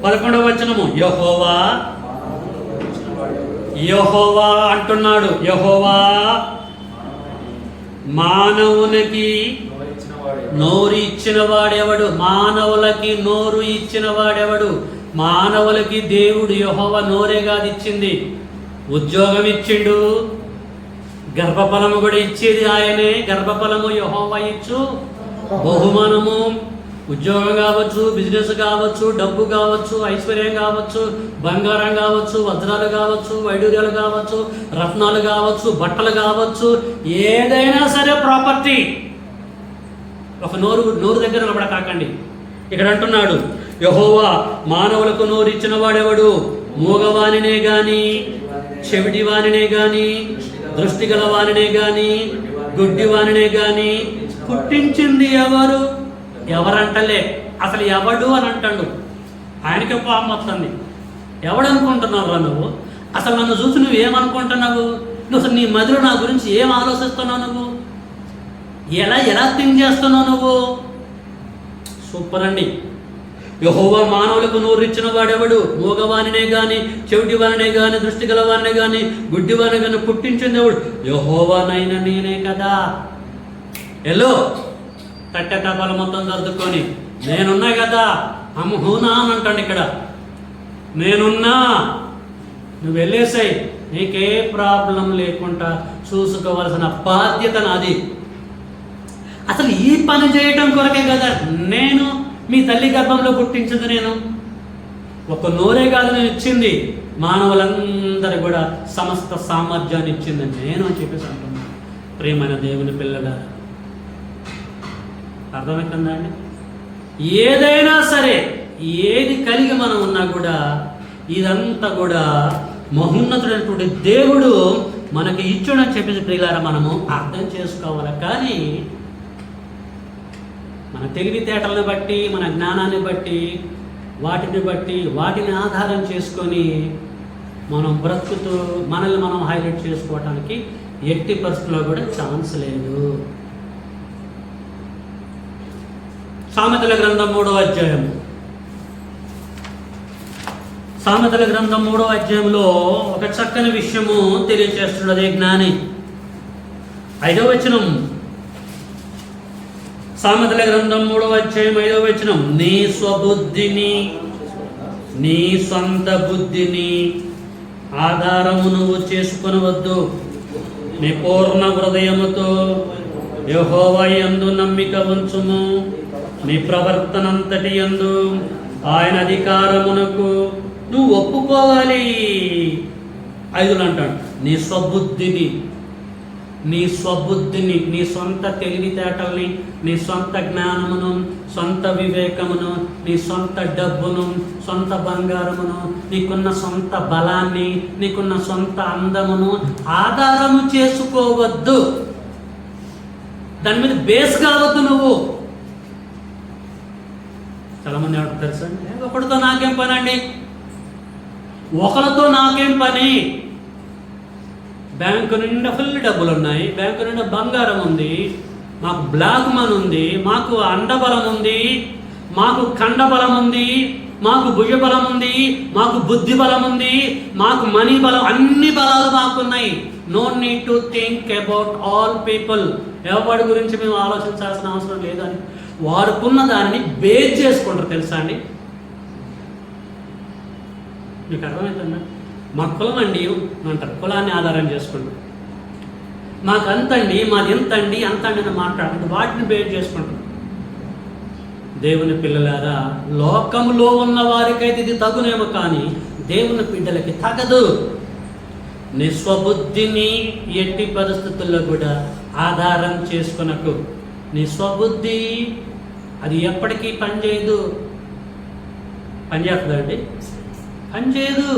11వ వచనము. యెహోవా అంటున్నాడు, యెహోవా మానవునికి నోరు ఇచ్చిన వాడెవడు? మానవులకి నోరు ఇచ్చిన వాడెవడు? మానవులకి దేవుడు యెహోవా నోరే కాదు ఇచ్చింది, ఉద్యోగం ఇచ్చిండు, గర్భఫలము కూడా ఇచ్చేది ఆయనే. గర్భఫలము యెహోవా ఇచ్చు బహుమానము. ఉద్యోగం కావచ్చు, బిజినెస్ కావచ్చు, డబ్బు కావచ్చు, ఐశ్వర్యం కావచ్చు, బంగారం కావచ్చు, వజ్రాలు కావచ్చు, వైడూర్యాలు కావచ్చు, రత్నాలు కావచ్చు, బట్టలు కావచ్చు, ఏదైనా సరే ప్రాపర్టీ. ఒక నోరు దగ్గర నిలబడ కాకండి. ఇక్కడ అంటున్నాడు, యెహోవా మానవులకు నోరు ఇచ్చిన వాడెవడు? మూగవానినే గాని, చెవిటివానినే గాని, దృష్టి గల వానినే గాని, గుడ్డివానినే గాని పుట్టించింది ఎవరు? ఎవరంటలే, అసలు ఎవడు అని అంటాడు. ఆయనకే పాపం వస్తుంది. ఎవడనుకుంటున్నావు రా నువ్వు? అసలు నన్ను చూసి నువ్వు ఏమనుకుంటున్నావు? నువ్వు అసలు నీ మదిలో నా గురించి ఏం ఆలోచిస్తున్నావు? నువ్వు ఎలా థింక్ చేస్తున్నావు నువ్వు? సూపర్ అండి. యెహోవా మానవులకు నోరిచ్చిన వాడెవడు? మూగవానినే గాని, చెవిటివానినే గాని, దృష్టి గలవానినే గాని, గుడ్డివానినే గాని పుట్టించింది ఎవడు? యెహోవానైన నేనే కదా. ఎల్లో తట్టె తపాలు మొత్తం సర్దుకొని నేనున్నా కదా, హూనా అని అంటాడు ఇక్కడ. నేనున్నా, నువ్వు వెళ్ళేసాయి, నీకే ప్రాబ్లం లేకుండా చూసుకోవాల్సిన బాధ్యత నాది. అసలు ఈ పని చేయటం కొరకే కదా నేను మీ తల్లి గర్భంలో పుట్టించింది. నేను ఒక నోరే కాదు నేను ఇచ్చింది, మానవులందరూ కూడా సమస్త సామర్థ్యాన్ని ఇచ్చింది నేను అని చెప్పేసి అంటున్నాను. ప్రియమైన దేవుని పిల్లగా, అర్థమవుతుందా అండి? ఏదైనా సరే, ఏది కలిగి మనం ఉన్నా కూడా ఇదంతా కూడా మహోన్నతుడైనటువంటి దేవుడు మనకి ఇచ్చుడని చెప్పేసి ప్రియులారా మనము అర్థం చేసుకోవాలి. కానీ మన తెలివితేటలను బట్టి, మన జ్ఞానాన్ని బట్టి, వాటిని ఆధారం చేసుకొని మనం బ్రతుకుతూ మనల్ని మనం హైలైట్ చేసుకోవటానికి ఎట్టి పరిస్థితుల్లో కూడా ఛాన్స్ లేదు. సామెతల గ్రంథం 3వ అధ్యాయం. సామెతల గ్రంథం 3వ అధ్యాయంలో ఒక చక్కని విషయము తెలియచేస్తున్నది జ్ఞాని. 5వ వచనం. సామెతల గ్రంథం 3వ అధ్యాయం 5వ వచనం. నీ స్వబుద్ధిని, నీ సొంత బుద్ధిని ఆధారము నువ్వు చేసుకొనవద్దు. నీ పూర్ణ హృదయముతో యెహోవా యందు నమ్మిక ఉంచుము. నీ ప్రవర్తనంతటి యందు ఆయన అధికారమునకు నువ్వు ఒప్పుకోవాలి. 5లో అంటాడు, నీ స్వబుద్ధిని, నీ సొంత తెలివితేటల్ని, నీ సొంత జ్ఞానమును, సొంత వివేకమును, నీ సొంత డబ్బును, సొంత బంగారమును, నీకున్న సొంత బలాన్ని, నీకున్న సొంత అందమును ఆధారము చేసుకోవద్దు. దాని మీద బేస్ కావద్దు నువ్వు. చాలామంది ఏమంటారు తెలుసా, ఒకరితో నాకేం పని అండి, ఒకరితో నాకేం పని. బ్యాంకు నిండా ఫుల్ డబ్బులు ఉన్నాయి, బ్యాంకు నిండా బంగారం ఉంది, మాకు బ్లాక్ మనీ ఉంది, మాకు అండబలం ఉంది, మాకు ఖండబలం ఉంది, మాకు భుజబలం ఉంది, మాకు బుద్ధి బలం ఉంది, మాకు మనీ బలం, అన్ని బలాలు మాకున్నాయి. No need to think about all people. ఎవరి గురించి మేము ఆలోచించాల్సిన అవసరం లేదని వారుకున్న దానిని బేస్ చేసుకుంటారు. తెలుసా అండి? మీకు అర్థమవుతుందా? మా కులం అండి అంటారు, కులాన్ని ఆధారం చేసుకుంటారు. మాకు అంతండి, మాది ఎంతండి, అంతండి అని మాట్లాడుకుంటారు, వాటిని బేస్ చేసుకుంటారు. దేవుని పిల్లలారా, లోకంలో ఉన్న వారికైతే ఇది తగునేమో, కానీ దేవుని బిడ్డలకి తగదు. నిస్వబుద్ధిని ఎట్టి పరిస్థితుల్లో కూడా ఆధారం చేసుకునకు. నీ స్వబుద్ధి అది ఎప్పటికీ పనిచేయదు. పనిచేస్తుందండి? పనిచేయదు.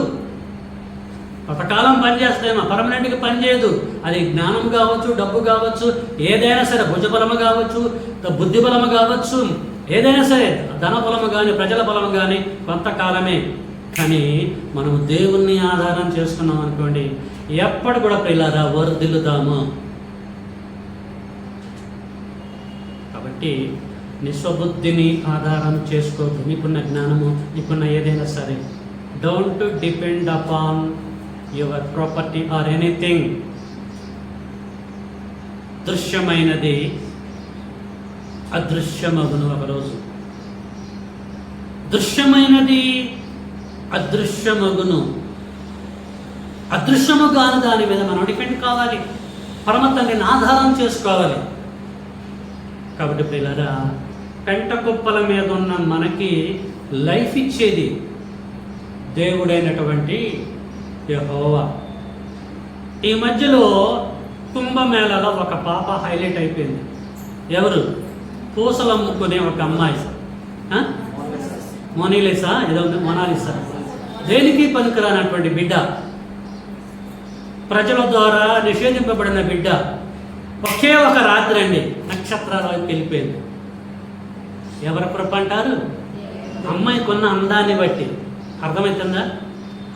కొంతకాలం పనిచేస్తుందేమో, పర్మనెంట్గా పనిచేయదు. అది జ్ఞానం కావచ్చు, డబ్బు కావచ్చు, ఏదైనా సరే, భుజబలము కావచ్చు, బుద్ధి బలము కావచ్చు, ఏదైనా సరే, ధన బలము కానీ, ప్రజల బలము కానీ కొంతకాలమే. కానీ మనం దేవుణ్ణి ఆధారం చేసుకున్నాం అనుకోండి, ఎప్పుడు కూడా పిల్లరా వర్ధిల్లుతాము. కాబట్టి నిస్వబుద్ధిని ఆధారం చేసుకోవద్దు. నీకున్న జ్ఞానము, నీకున్న ఏదైనా సరే, don't depend upon your property or anything. దృశ్యమైనది అదృశ్యమగును ఒకరోజు. దృశ్యమైనది అదృశ్యమగును. అదృశ్యము కాని దాని మీద మనం డిపెండ్ కావాలి. పరమ తండ్రిని ఆధారం చేసుకోవాలి. కాబట్టి పిల్లరా, పెంట కుప్పల మీద ఉన్న మనకి లైఫ్ ఇచ్చేది దేవుడైనటువంటి యెహోవా. ఈ మధ్యలో కుంభమేళలో ఒక పాప హైలైట్ అయిపోయింది. ఎవరు? పూసలు అమ్ముకునే ఒక అమ్మాయి, మొనాలిసా ఏదో ఉంది, మొనాలిసా. దేనికి పనికిరానటువంటి బిడ్డ, ప్రజల ద్వారా నిషేధింపబడిన బిడ్డ, ఒకే ఒక రాత్రి అండి నక్షత్రాలకు వెళ్ళిపోయింది. ఎవరి కృప అంటారు? అమ్మాయికి ఉన్న అందాన్ని బట్టి. అర్థమవుతుందా?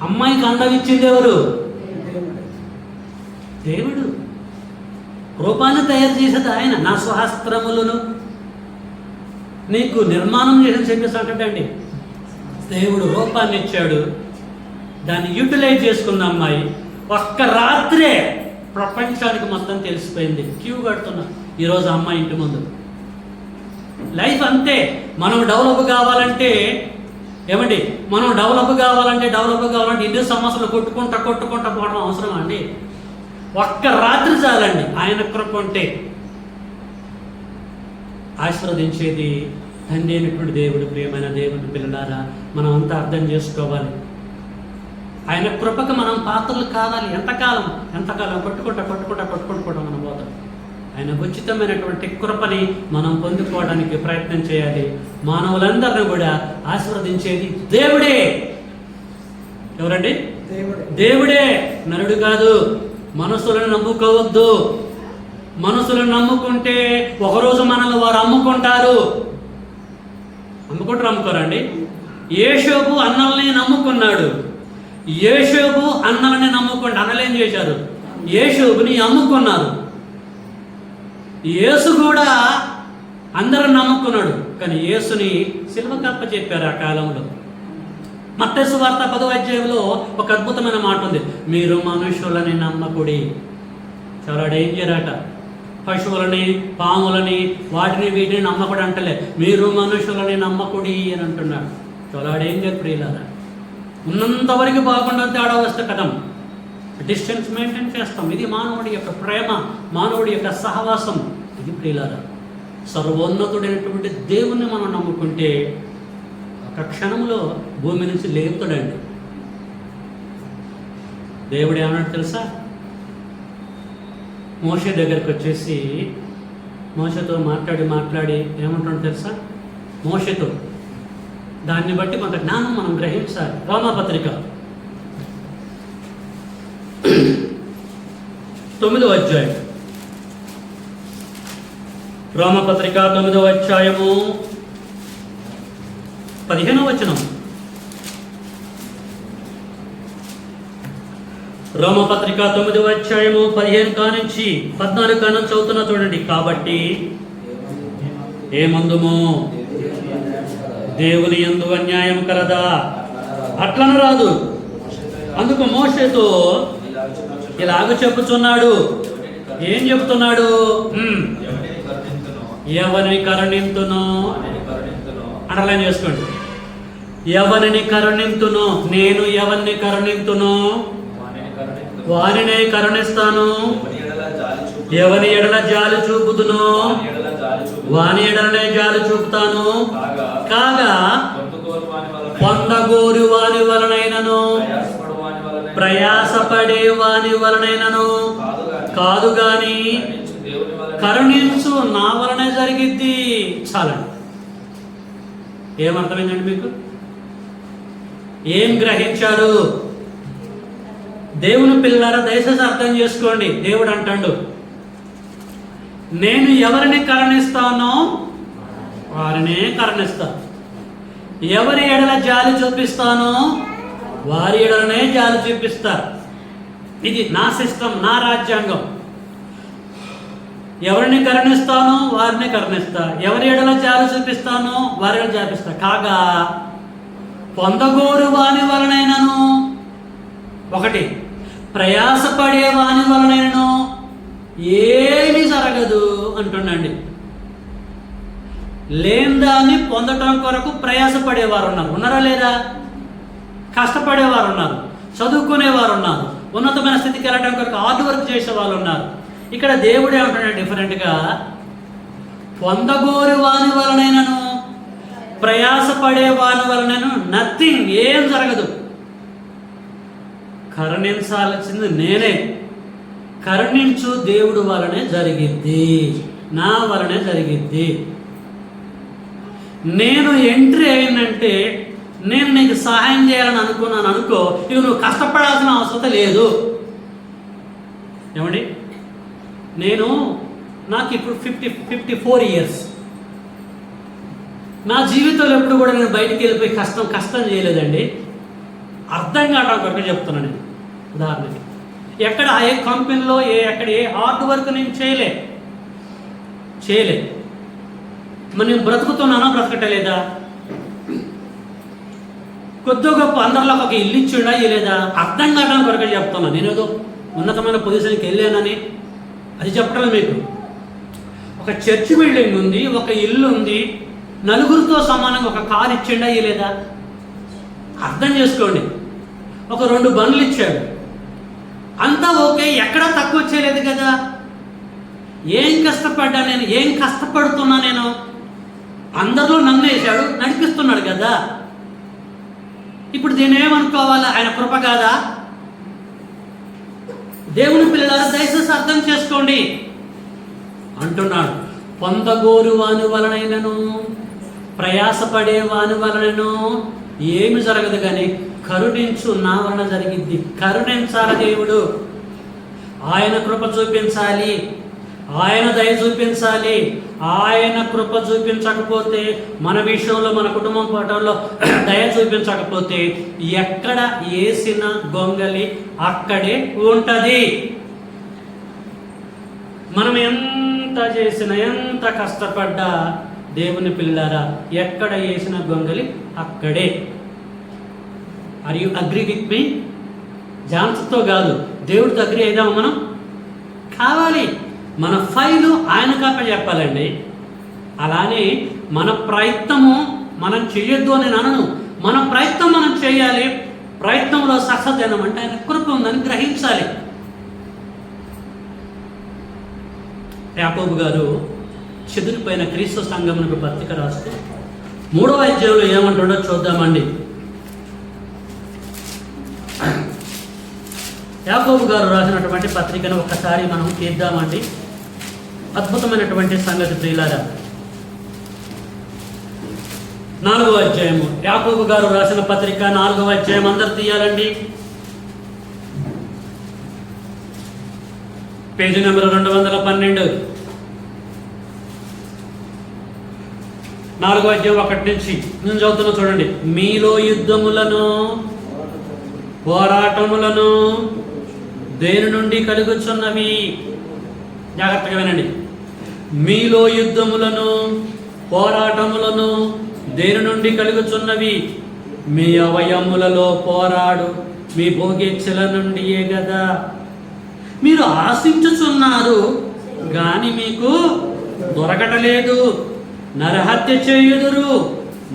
అమ్మాయికి అందం ఇచ్చింది ఎవరు? దేవుడు. రూపాన్ని తయారు చేసేది ఆయన. నా స్వహస్త్రములను నీకు నిర్మాణం చేసి చెప్పేసంటండి. దేవుడు రూపాన్ని ఇచ్చాడు, దాన్ని యూటిలైజ్ చేసుకున్న అమ్మాయి ఒక్క రాత్రే ప్రపంచానికి మొత్తం తెలిసిపోయింది. క్యూ కడుతున్నా ఈరోజు అమ్మాయి ఇంటి ముందు. లైఫ్ అంతే. మనం డెవలప్ కావాలంటే ఏమండి, మనం డెవలప్ కావాలంటే ఎన్ని సమస్యలు కొట్టుకుంటా పోవడం అవసరమా అండి? ఒక్క రాత్రి చాలండి ఆయన కృప ఉంటే. ఆశీర్వదించేది తండ్రి అయినటువంటి దేవుడు. ప్రియమైన దేవుని పిల్లలారా, మనం అంతా అర్థం చేసుకోవాలి. ఆయన కృపకు మనం పాత్రలు కావాలి. ఎంతకాలం కొట్టుకుంటా మనం పోతాం. ఆయన ఉచితమైనటువంటి కృపని మనం పొందుకోవడానికి ప్రయత్నం చేయాలి. మానవులందరినీ కూడా ఆశీర్వదించేది దేవుడే. ఎవరండి? దేవుడే, నరుడు కాదు. మనుషులను నమ్ముకోవద్దు. మనుషులను నమ్ముకుంటే ఒకరోజు మనల్ని వారు అమ్ముకుంటారు. అమ్ముకోరండి. యేషోబు అన్నల్ని నమ్ముకున్నాడు. యేషోబు అన్నలని నమ్ముకుంటే అన్నలు ఏం చేశారు? యేషోబుని అమ్ముకున్నారు. యేసు కూడా అందరూ నమ్ముకున్నాడు, కానీ యేసుని సిలువకప్ప చెప్పారు ఆ కాలంలో. మత్తయి సువార్త 10వ అధ్యాయంలో ఒక అద్భుతమైన మాట ఉంది. మీరు మనుషులని నమ్మకుడి. చాలా డేంజర్ అట. పశువులని, పాములని, వాటిని వీటిని నమ్మకుడు అంటలే, మీరు మనుషులని నమ్మకుడి అని అంటున్నాడు. చాలా డేంజర్ ప్రియులారా. ఉన్నంతవరకు బాగుండదు, తేడా వస్తే కథం. డిస్టెన్స్ మెయింటైన్ చేస్తాం. ఇది మానవుడి యొక్క ప్రేమ, మానవుడి యొక్క సహవాసం. ఇది ప్రియులారా. సర్వోన్నతుడైనటువంటి దేవుణ్ణి మనం నమ్ముకుంటే ఒక క్షణంలో భూమి నుంచి లేపుతాడండి. దేవుడు ఏమన్నాడు తెలుసా? మోషే దగ్గరికి వచ్చేసి మోషేతో మాట్లాడి ఏమంటాడు తెలుసా? మోషేతో దాన్ని బట్టి కొంత జ్ఞానం మనం గ్రహించాలి. రోమాపత్రిక 9వ అధ్యాయం. రోమపత్రిక 9వ అధ్యాయము 15వ వచనం. రోమపత్రిక 9వ అధ్యాయము 15 కానుంచి 14 కానుంచి చదువుతున్నా చూడండి. కాబట్టి ఏమందుము దేవుని యందు అన్యాయం కలదా? అట్లను రాదు. అందుకు మోషేతో ఇలాగ చెప్పుచున్నాడు. ఏం చెప్తున్నాడు? ఎవరిని కరుణింతును, అండర్లైన్ చేసుకోండి. ఎవరిని కరుణింతును, నేను ఎవరిని కరుణింతును వారినే కరుణిస్తాను. ఎవరి ఎడల జాలి చూపుతును వాని ఎడలనే జాలి చూపుతాను. కాగా పొందగోరు వాని వలనైనను ప్రయాసపడే వాని వలనైనను కాదు గాని కరుణించు నా వలనే జరిగిద్ది. చాలండి. ఏమర్థమైందండి మీకు? ఏం గ్రహించారు? దేవుని పిల్లలారా, దయచేసి అర్థం చేసుకోండి. దేవుడు అంటాడు, నేను ఎవరిని కరుణిస్తానో వారినే కరుణిస్తా. ఎవరి ఎడల జాలి చూపిస్తానో వారి ఎడలనే జాలి చూపిస్తా. ఇది నా సిస్టమ్, నా రాజ్యాంగం. ఎవరిని కరుణిస్తానో వారిని కరుణిస్తా, ఎవరి ఎడల జాలి చూపిస్తానో వారి ఎడల జాలిస్తా. కాగా పొందగోరు వాని వలనైనను, ఒకటి ప్రయాసపడే వాని వలనైనను ఏమీ జరగదు అంటుండండి. లేని దాన్ని పొందటం కొరకు ప్రయాసపడేవారు ఉన్నారు. ఉన్నారా లేదా? కష్టపడేవారు ఉన్నారు, చదువుకునేవారు ఉన్నారు, ఉన్నతమైన స్థితికి వెళ్ళడం కొరకు హార్డ్ వర్క్ చేసే వాళ్ళు ఉన్నారు. ఇక్కడ దేవుడు ఏమంటున్నాడు డిఫరెంట్గా, పొందగోరు వాని వలనైనను ప్రయాసపడే వాని వలనను నథింగ్, ఏం జరగదు. కరుణించాల్సింది నేనే, కరుణించు దేవుడు వలనే జరిగిద్ది, నా వలనే జరిగిద్ది. నేను ఎంట్రీ అయినంటే నేను నీకు సహాయం చేయాలని అనుకున్నాను అనుకో, ఇక నువ్వు కష్టపడాల్సిన అవసరం లేదు. ఏమండి, నాకు ఇప్పుడు 54 ఇయర్స్. నా జీవితంలో ఎప్పుడు కూడా నేను బయటికి వెళ్ళిపోయి కష్టం చేయలేదండి. అర్థం కావడం కొరకు చెప్తున్నాను నేను. ఉదాహరణకి ఎక్కడ ఏ కంపెనీలో ఎక్కడ ఏ హార్డ్ వర్క్ నేను చేయలే. మరి నేను బ్రతుకుతున్నానో బ్రతకటలేదా? కొద్ది గొప్ప అందరిలోకి ఒక ఇల్లు ఇచ్చిండా లేదా? అర్థం కావడం కొరకు చెప్తున్నాను. నేను ఏదో ఉన్నతమైన పొజిషన్కి వెళ్ళానని అది చెప్పడం మీకు. ఒక చర్చ్ బిల్డింగ్ ఉంది, ఒక ఇల్లు ఉంది, నలుగురితో సమానంగా ఒక కారు ఇచ్చిండా లేదా? అర్థం చేసుకోండి. ఒక 2 బండ్లు ఇచ్చాడు, అంతా ఓకే, ఎక్కడా తక్కువ చేయలేదు కదా. ఏం కష్టపడ్డా నేను, ఏం కష్టపడుతున్నా నేను? అందరిలో నన్ను వేశాడు, నడిపిస్తున్నాడు కదా. ఇప్పుడు దీన్ని ఏమనుకోవాలా? ఆయన కృప కాదా? దేవుని పిల్లలారా దయచేసి అర్థం చేసుకోండి అంటున్నాడు. పొందగోరు వాని వలనైనను ప్రయాసపడే వాని వలనను ఏమి జరగదు, కానీ కరుణించు నా వలన జరిగిద్ది. కరుణించాలి దేవుడు, ఆయన కృప చూపించాలి, ఆయన దయ చూపించాలి. ఆయన కృప చూపించకపోతే, మన విషయంలో మన కుటుంబం పటంలో దయ చూపించకపోతే, ఎక్కడ వేసిన గొంగలి అక్కడే ఉంటది. మనం ఎంత చేసినా, ఎంత కష్టపడ్డా దేవుని పిల్లారా, ఎక్కడ వేసిన గొంగలి అక్కడే. Are you agree with me? జాన్సతో కాదు, దేవుడితో అగ్రీ అయిదాము మనం. కావాలి మన ఫైలు ఆయన కాప చెప్పాలండి. అలానే మన ప్రయత్నము మనం చేయొద్దు అని నేను అనను. మన ప్రయత్నం మనం చేయాలి. ప్రయత్నంలో సక్సెస్ అయినామంటే ఆయన కృప ఉందని గ్రహించాలి. యాకోబు గారు చెదిరిపోయిన క్రీస్తు సంఘమునకు పత్రిక రాస్తూ 3వ అధ్యాయంలో ఏమంటుండో చూద్దామండి. యాకోబు గారు రాసినటువంటి పత్రికను ఒక్కసారి మనం తీద్దామండి. అద్భుతమైనటువంటి సంగతి ప్రియులారా. 4వ అధ్యాయము, యాకోబు గారు రాసిన పత్రిక 4వ అధ్యాయం అందరు తీయాలండి. Page number 212. 4వ అధ్యాయం 1 నుంచి నేను చదువుతున్నా చూడండి. మీలో యుద్ధములను పోరాటములను దేని నుండి కలుగుచున్నవి? జాగ్రత్తగా వినండి. మీలో యుద్ధములను పోరాటములను దేని నుండి కలుగుచున్నవి? మీ అవయములలో పోరాడు మీ భోగేచ్ఛల నుండియే కదా. మీరు ఆశించుచున్నారు గాని మీకు దొరకటలేదు. నరహత్య చేయుదురు,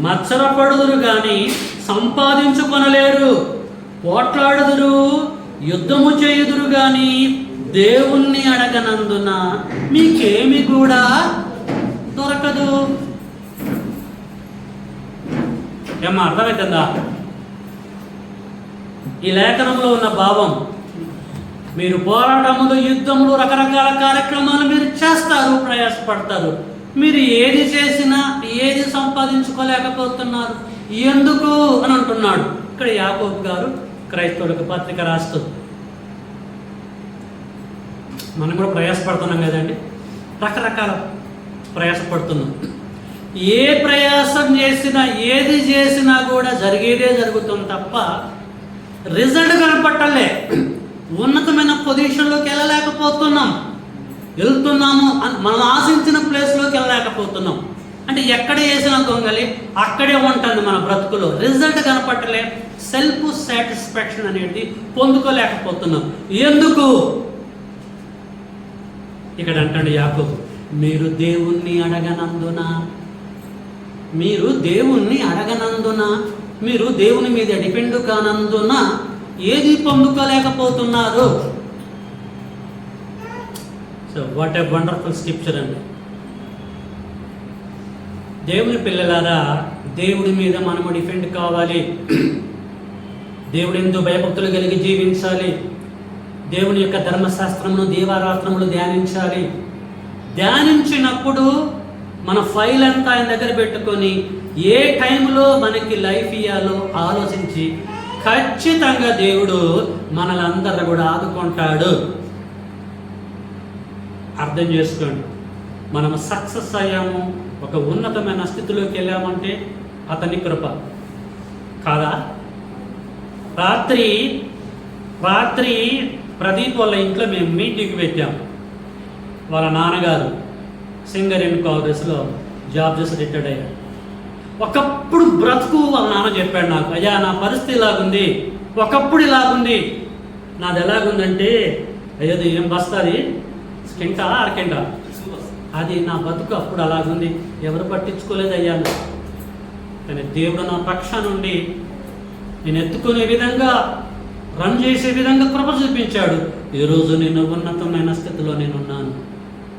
మత్సరపడుదురు గాని సంపాదించుకొనలేరు. పోట్లాడుదురు, యుద్ధము చేయుదురు గాని దేవుణ్ణి అడగనందున మీకేమి కూడా దొరకదు. ఏమన్నా అర్థమవుతుందా ఈ లేఖనంలో ఉన్న భావం? మీరు పోరాటములు, యుద్ధములు, రకరకాల కార్యక్రమాలు మీరు చేస్తారు, ప్రయాసపడతారు. మీరు ఏది చేసినా ఏది సంపాదించుకోలేకపోతున్నారు. ఎందుకు అని అంటున్నాడు. ఇక్కడ యాకోబు గారు క్రైస్తవులకు పత్రిక రాస్తూ, మనం కూడా ప్రయాసపడుతున్నాం కదండి, రకరకాల ప్రయాసపడుతున్నాం. ఏ ప్రయాసం చేసినా ఏది చేసినా కూడా జరిగేదే జరుగుతుంది తప్ప రిజల్ట్ కనపట్టలే. ఉన్నతమైన పొజిషన్లోకి వెళ్ళలేకపోతున్నాం. వెళ్తున్నాము మనం ఆశించిన ప్లేస్లోకి వెళ్ళలేకపోతున్నాం. అంటే ఎక్కడ వేసిన గొంగలి అక్కడే ఉంటుంది మన బ్రతుకులో. రిజల్ట్ కనపట్టలే. సెల్ఫ్ సాటిస్ఫాక్షన్ అనేది పొందుకోలేకపోతున్నాం. ఎందుకు? ఇక్కడ అంటాడు యాకోబు, మీరు దేవుణ్ణి అడగనందున, మీరు దేవుణ్ణి అడగనందున, మీరు దేవుని మీద డిపెండ్ కానందున ఏది పొందుకోలేకపోతున్నారు. So what a wonderful scripture అండి. దేవుని పిల్లలారా, దేవుడి మీద మనము డిపెండ్ కావాలి. దేవుడు ఎందు భయభక్తులు కలిగి జీవించాలి. దేవుని యొక్క ధర్మశాస్త్రమును, దీవారాత్రములు ధ్యానించాలి. ధ్యానించినప్పుడు మన ఫైల్ అంతా ఆయన దగ్గర పెట్టుకొని ఏ టైంలో మనకి లైఫ్ ఇయ్యాలో ఆలోచించి ఖచ్చితంగా దేవుడు మనలందరూ కూడా ఆదుకుంటాడు. అర్థం చేసుకోండి, మనం సక్సెస్ అయ్యాము, ఒక ఉన్నతమైన స్థితిలోకి వెళ్ళామంటే అతని కృప కాదా? రాత్రి ప్రదీప్ వాళ్ళ ఇంట్లో మేము మీటింగ్ పెట్టాం. వాళ్ళ నాన్నగారు సింగరేణి కాంగ్రెస్లో జాబ్ చేసి రిటైర్డ్ అయ్యారు. ఒకప్పుడు బ్రతుకు వాళ్ళ నాన్న చెప్పాడు నాకు, అయ్యా నా పరిస్థితి ఇలాగుంది, ఒకప్పుడు ఇలాగుంది. నాది ఎలాగుందంటే, అయ్యోది ఏం బస్తుంది, కింటా అరకింటా, అది నా బతుకు అప్పుడు అలాగుంది, ఎవరు పట్టించుకోలేదు అయ్యాను. కానీ దేవుడు నా పక్షాన నుండి నేను ఎత్తుకునే విధంగా, రన్ చేసే విధంగా కృప చూపించాడు. ఈరోజు నేను ఉన్నతమైన స్థితిలో నేనున్నాను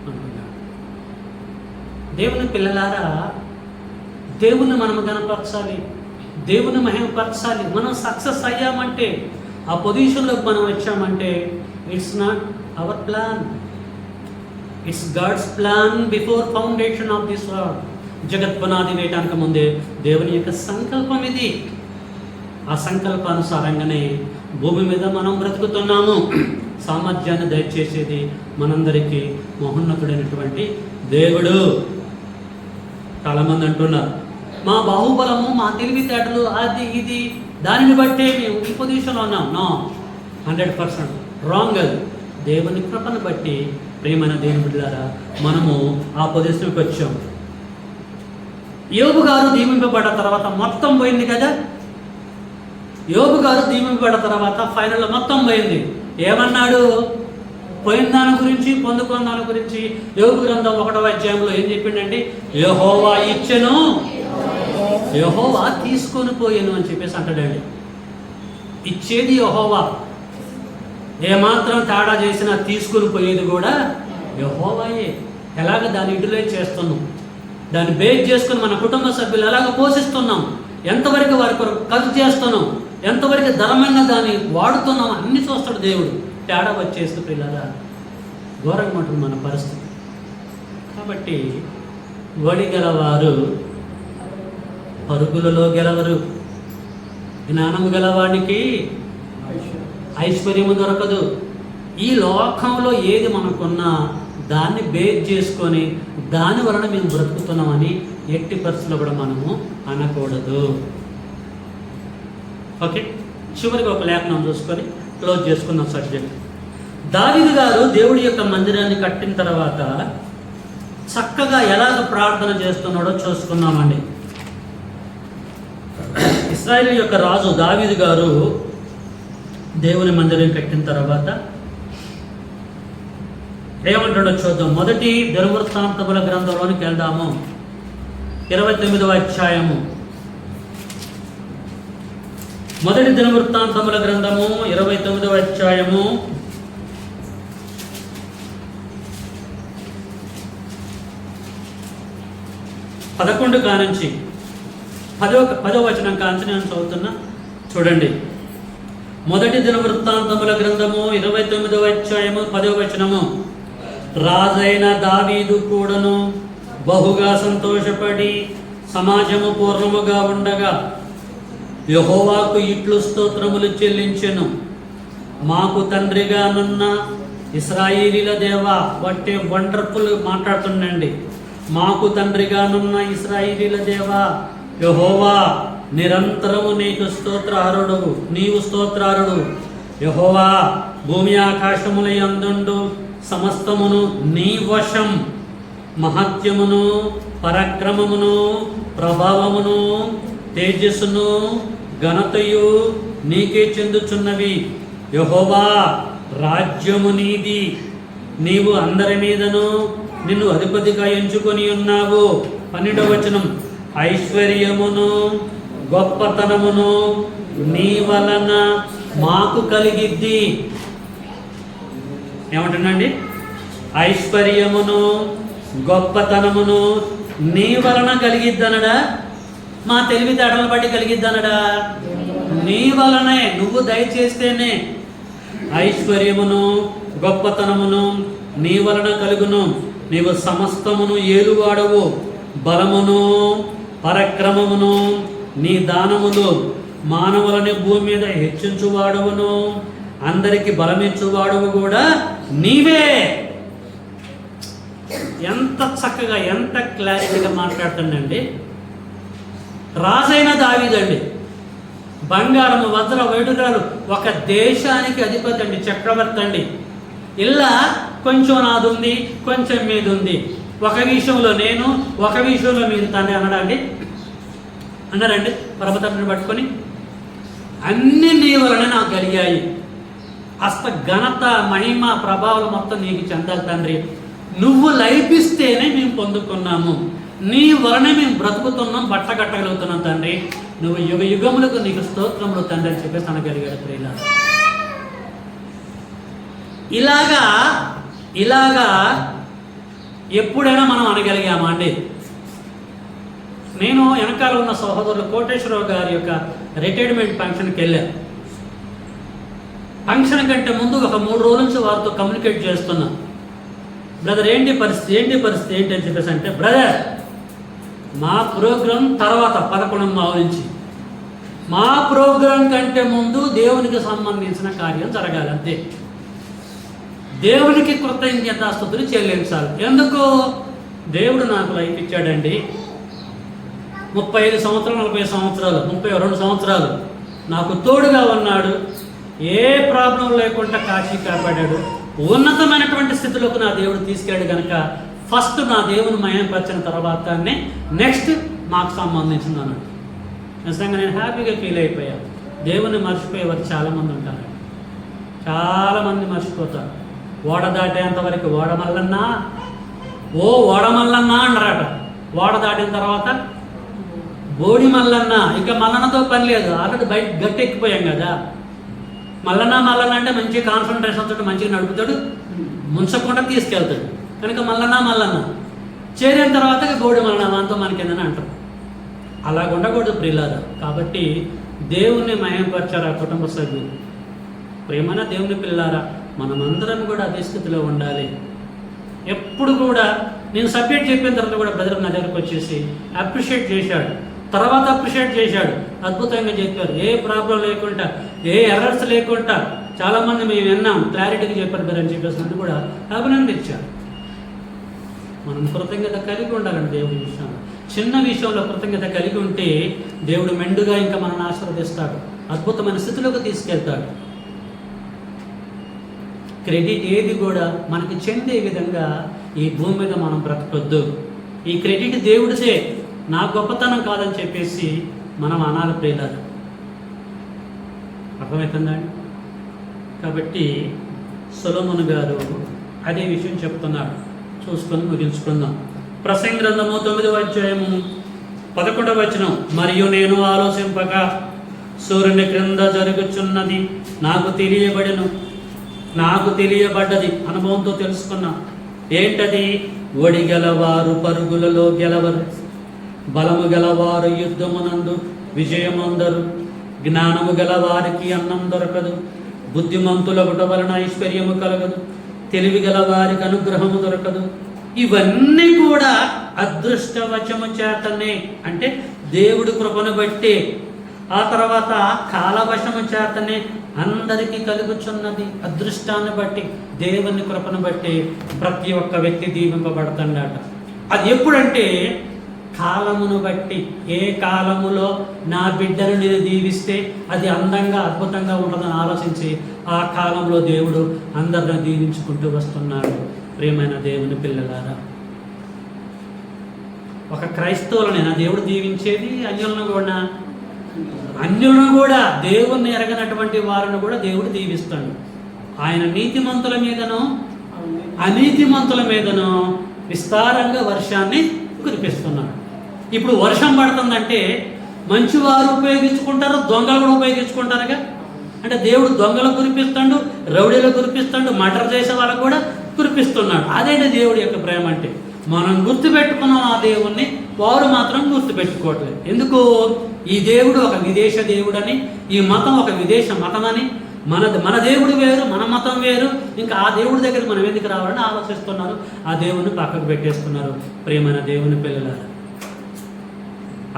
అంటున్నాడు. దేవుని పిల్లలారా, దేవుని మనం గణపరచాలి, దేవుని మహిమపరచాలి. మనం సక్సెస్ అయ్యామంటే, ఆ పొజిషన్లోకి మనం వచ్చామంటే, it's not our plan, it's God's plan before foundation of this world. జగత్ పునాది వేయటానికి ముందే దేవుని యొక్క సంకల్పం ఇది. ఆ సంకల్పానుసారంగానే భూమి మీద మనం బ్రతుకుతున్నాము. సామర్థ్యాన్ని దయచేసేది మనందరికీ మహోన్నతుడైనటువంటి దేవుడు. చాలామంది అంటున్నారు, మా బాహుబలము, మా తెలివితేటలు, అది ఇది, దానిని బట్టే మేము ఈ పొజిషన్లో ఉన్నాం. No, 100% wrong. అది దేవుని కృపను బట్టి ప్రేమైన దేవుని బిడ్డలారా మనము ఆ పొజిషన్కి వచ్చాం. యోబు గారు దీవింపబడ్డ తర్వాత మొత్తం పోయింది కదా. యోబు గారు దీవింపబడ్డ తర్వాత ఫైనల్లో మొత్తం పోయింది. ఏమన్నాడు? పోయిన దాని గురించి, పొందుకున్న దాని గురించి యోబు గ్రంథం 1వ అధ్యాయంలో ఏం చెప్పిండండి? యెహోవా ఇచ్చెను, యెహోవా తీసుకొని పోయాను అని చెప్పేసి అంటాడండి. ఇచ్చేది యెహోవా, ఏమాత్రం తేడా చేసినా తీసుకుని పోయేది కూడా యెహోవాయే. ఎలాగ దాన్ని యూటిలైజ్ చేస్తున్నాం, దాన్ని బేస్ చేసుకుని మన కుటుంబ సభ్యులు ఎలాగ పోషిస్తున్నాం, ఎంతవరకు వారి కొరకు ఖర్చు చేస్తున్నాం, ఎంతవరకు ధర్మంగా దాన్ని వాడుతున్నాం, అన్ని చూస్తాడు దేవుడు. తేడా వచ్చేస్తూ పిల్లలా ఘోరంగా ఉంటుంది మన పరిస్థితి. కాబట్టి వడి గలవారు పరుగులలో గెలవరు, జ్ఞానము గలవాడికి ఐశ్వర్యము దొరకదు. ఈ లోకంలో ఏది మనకున్నా దాన్ని బేస్ చేసుకొని దాని వలన మేము బ్రతుకుతున్నామని ఎట్టి పరిస్థితుల్లో కూడా మనము అనకూడదు. ఓకే, చివరికి ఒక లేఖనం చూసుకొని క్లోజ్ చేసుకున్నాం సబ్జెక్ట్. దావీదు గారు దేవుడి యొక్క మందిరాన్ని కట్టిన తర్వాత చక్కగా ఎలాగ ప్రార్థన చేస్తున్నాడో చూసుకున్నామండి. ఇశ్రాయేలు యొక్క రాజు దావీదు గారు దేవుని మందిరం కట్టిన తర్వాత ఏమంటాడో చూద్దాం. మొదటి దినవృత్తాంతముల గ్రంథంలోనికి వెళ్దాము. 29వ అధ్యాయము. మొదటి దినవృత్తాంతముల గ్రంథము 29వ అధ్యాయము 11 కానుంచి 10వ వచనం కాంచి నేను చదువుతున్నా, చూడండి. మొదటి దినవృత్తాంతముల గ్రంథము 29వ అధ్యాయము 10వ వచనము. రాజైన దావీదు కూడాను బహుగా సంతోషపడి సమాజము పూర్ణముగా ఉండగా యెహోవాకు ఇట్లు స్తోత్రములు చెల్లించెను. మాకు తండ్రిగా నున్న ఇశ్రాయేలీల దేవా, బట్టే వండర్ఫుల్ మాట్లాడుతుండండి. మాకు తండ్రిగా నున్న ఇశ్రాయేలీల దేవా యెహోవా, నిరంతరము నీకు స్తోత్రారుడు, నీవు స్తోత్రారుడు. యెహోవా, భూమి ఆకాశముల యందుండు సమస్తమును నీ వశం. మహత్యమును, పరాక్రమమును, ప్రభావమును, తేజస్సును, ఘనతయు నీకే చెందుచున్నవి. యెహోవా, రాజ్యము నీది, నీవు అందరి మీదను నిన్ను అధిపతిగా ఎంచుకొని ఉన్నావు. 12వ వచనం. ఐశ్వర్యమును, గొప్పతనమును నీ వలన మాకు కలిగిద్ది. ఏమంటున్నాండి? ఐశ్వర్యమును గొప్పతనమును నీ వలన కలిగిద్దనడా, మా తెలివితేటలను బట్టి కలిగిద్దనడా? నీ వలనే, నువ్వు దయచేస్తేనే ఐశ్వర్యమును గొప్పతనమును నీ వలన కలుగును. నీవు సమస్తమును ఏలువాడవు, బలమును పరక్రమమును నీ దానములు మానవులని భూమి మీద హెచ్చించువాడవును, అందరికి బలమిచ్చువాడవు కూడా నీవే. ఎంత చక్కగా, ఎంత క్లారిటీగా మాట్లాడుతుండండి. రాజైన దావీదండి, బంగారము వజ్ర వైడూర్యాలు, ఒక దేశానికి అధిపతి అండి, చక్రవర్తి అండి. ఇలా కొంచెం నాది ఉంది, కొంచెం మీద ఉంది, ఒక విషయంలో నేను, ఒక విషయంలో మీరు తండ్రి అన్నాడండి, అన్నారండి పరమతండ్రిని పట్టుకొని. అన్ని నీ వలన నాకు కలిగాయి, అస్త ఘనత మహిమ ప్రభావాలు మొత్తం నీకు చెందాలి తండ్రి. నువ్వు లైఫ్ ఇస్తేనే మేము పొందుకున్నాము, నీ వలన మేము బ్రతుకుతున్నాం, బట్ట కట్టగలుగుతున్నాం తండ్రి. నువ్వు యుగ యుగములకు నీకు స్తోత్రములు తండ్రి అని చెప్పేసి అనగలిగాడు ప్రియుల. ఇలాగా ఎప్పుడైనా మనం అనగలిగామా అండి? నేను వెనకాల ఉన్న సహోదరులు కోటేశ్వరరావు గారి యొక్క రిటైర్మెంట్ ఫంక్షన్కి వెళ్ళాను. ఫంక్షన్ కంటే ముందు ఒక 3 రోజుల నుంచి వారితో కమ్యూనికేట్ చేస్తున్నా. బ్రదర్ ఏంటి పరిస్థితి ఏంటి అని చెప్పేసి అంటే, బ్రదర్ మా ప్రోగ్రాం తర్వాత 11 నుంచి, మా ప్రోగ్రాం కంటే ముందు దేవునికి సంబంధించిన కార్యం జరగాలి అంతే. దేవునికి కృతజ్ఞతాస్తుతులు చెల్లించాలి. ఎందుకు? దేవుడు నాకు లైఫ్ ఇచ్చాడండి. 35 సంవత్సరాలు, 40 సంవత్సరాలు, 32 సంవత్సరాలు నాకు తోడుగా ఉన్నాడు. ఏ ప్రాబ్లం లేకుండా కాశీ కాపాడాడు. ఉన్నతమైనటువంటి స్థితిలోకి నా దేవుడు తీసుకెళ్ళాడు కనుక ఫస్ట్ నా దేవుని మయంపరిచిన తర్వాతనే నెక్స్ట్ మాకు సంబంధించింది అన్నాడు. నిజంగా నేను హ్యాపీగా ఫీల్ అయిపోయాను. దేవుని మర్చిపోయేవారు చాలామంది ఉంటారు, చాలామంది మర్చిపోతారు. ఓడ దాటేంత వరకు ఓడ మల్లన్నా అన్నారట. ఓడ దాటిన తర్వాత బోడి మల్లన్న, ఇక మల్లన్నతో పని లేదు, ఆల్రెడీ బయట గట్టి ఎక్కిపోయాం కదా. మల్లన్న అంటే మంచి కాన్సన్ట్రేషన్ తోటి మంచిగా నడుపుతాడు, ముంచకుండా తీసుకెళ్తాడు కనుక మల్లన్న చేరిన తర్వాత బోడి మల్లన్న అంతా మనకేందని అంటారు. అలాగ ఉండకూడదు ప్రియులారా. కాబట్టి దేవుణ్ణి మయంపరిచారు ఆ కుటుంబ సభ్యులు. ప్రేమైన దేవుని పిల్లారా, మనమందరం కూడా అదే స్థితిలో ఉండాలి. ఎప్పుడు కూడా నేను సబ్జెక్ట్ చెప్పిన తర్వాత కూడా బ్రదర్ నా దగ్గరకు వచ్చేసి అప్రిషియేట్ చేశాడు, తర్వాత అప్రిషియేట్ చేశాడు, అద్భుతంగా చెప్పారు. ఏ ప్రాబ్లం లేకుండా, ఏ ఎర్రర్స్ లేకుండా చాలామంది మేము విన్నాం, క్లారిటీగా చెప్పారు బ్రదర్ అని చెప్పేసి కూడా అభినందించారు. మనం కృతజ్ఞత కలిగి ఉండాలండి దేవుడి విషయంలో. చిన్న విషయంలో కృతజ్ఞత కలిగి ఉంటే దేవుడు మెండుగా ఇంకా మనల్ని ఆశీర్వదిస్తాడు, అద్భుతమైన స్థితిలోకి తీసుకెళ్తాడు. క్రెడిట్ ఏది కూడా మనకి చెందే విధంగా ఈ భూమి మీద మనం బ్రతకొద్దు. ఈ క్రెడిట్ దేవుడిదే, నా గొప్పతనం కాదని చెప్పేసి మనం అనాలి ప్రియులారా. అర్థమవుతుందండి? కాబట్టి సొలొమోను గారు అదే విషయం చెప్తున్నాడు. చూసుకొని ముగించుకుందాం. ప్రసంగి గ్రంథము 9వ అధ్యాయము 11వ వచనం. మరియు నేను ఆలోచింపక సూర్యుని క్రింద జరుగుచున్నది నాకు తెలియబడ్డది, అనుభవంతో తెలుసుకున్నా. ఏంటది? ఒడిగలవారు పరుగులలో గెలవరు, బలము గలవారు యుద్ధమునందు విజయమందరు, జ్ఞానము గలవారికి అన్నం దొరకదు, బుద్ధిమంతుల వలన ఐశ్వర్యము కలగదు, తెలివి గలవారికి అనుగ్రహము దొరకదు. ఇవన్నీ కూడా అదృష్టవశము చేతనే, అంటే దేవుడి కృపను బట్టి, ఆ తర్వాత కాలవశము చేతనే అందరికీ కలుగుచున్నది. అదృష్టాన్ని బట్టి, దేవుని కృపను బట్టి ప్రతి ఒక్క వ్యక్తి దీవింపబడుతుందట. అది ఎప్పుడంటే కాలమును బట్టి. ఏ కాలములో నా బిడ్డను నేను దీవిస్తే అది అందంగా అద్భుతంగా ఉంటుందని ఆలోచించి ఆ కాలంలో దేవుడు అందరిని దీవించుకుంటూ వస్తున్నాడు. ప్రియమైన దేవుని పిల్లలారా, ఒక క్రైస్తవులనైనా దేవుడు దీవించేది, అన్యులను కూడా దేవుణ్ణి ఎరగనటువంటి వారిని కూడా దేవుడు దీవిస్తాడు. ఆయన నీతిమంతుల మీదను అనీతిమంతుల మీదను విస్తారంగా వర్షాన్ని కురిపిస్తున్నాడు. ఇప్పుడు వర్షం పడుతుందంటే మంచివారు ఉపయోగించుకుంటారు, దొంగలు కూడా ఉపయోగించుకుంటారుగా. అంటే దేవుడు దొంగలు కురిపిస్తాడు, రౌడీలు కురిపిస్తాడు, మర్డర్ చేసే వాళ్ళకు కూడా కురిపిస్తున్నాడు. అదేంటి దేవుడి యొక్క ప్రేమ అంటే. మనం గుర్తుపెట్టుకున్నాం ఆ దేవుణ్ణి, వారు మాత్రం గుర్తుపెట్టుకోవట్లేదు. ఎందుకు? ఈ దేవుడు ఒక విదేశ దేవుడని, ఈ మతం ఒక విదేశ మతం అని, మన దేవుడు వేరు, మన మతం వేరు, ఇంకా ఆ దేవుడి దగ్గరికి మనం ఎందుకు రావాలని ఆలోచిస్తున్నారు. ఆ దేవుని పక్కకు పెట్టేస్తున్నారు. ప్రేమైన దేవుని పిల్లలారా,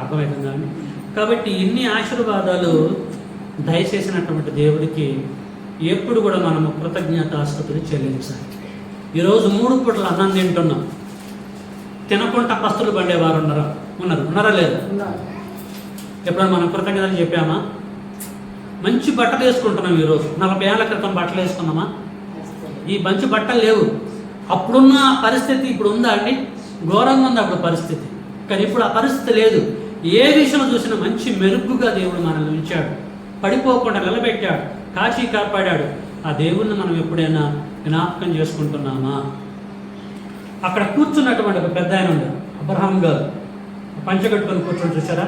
అర్థమవుతుందండి. కాబట్టి ఇన్ని ఆశీర్వాదాలు దయచేసినటువంటి దేవుడికి ఎప్పుడు కూడా మనము కృతజ్ఞతాస్తుతులు చెల్లించాలి. ఈరోజు 3 పూటలు అన్నం తింటున్నాం, తినకుండా పస్తులు పడేవారు ఉన్నారా లేదు? ఎప్పుడైనా మనం కృతజ్ఞతలు చెప్పామా? మంచి బట్టలు వేసుకుంటున్నాం. ఈరోజు 40 ఏళ్ల క్రితం బట్టలు వేసుకున్నామా? ఈ మంచి బట్టలు లేవు. అప్పుడున్న పరిస్థితి ఇప్పుడు ఉందా అండి? ఘోరంగా ఉంది అప్పుడు పరిస్థితి. కానీ ఇప్పుడు ఆ పరిస్థితి లేదు. ఏ విషయంలో చూసినా మంచి మెరుగ్గుగా దేవుడు మనల్ని ఉంచాడు, పడిపోకుండా నిలబెట్టాడు, కాచి కాపాడాడు. ఆ దేవుణ్ణి మనం ఎప్పుడైనా జ్ఞాపకం చేసుకుంటున్నామా? అక్కడ కూర్చున్నటువంటి ఒక పెద్ద ఆయన ఉంది, అబ్రహాం గారు. పంచగట్టుకొని కూర్చొని చూసారా?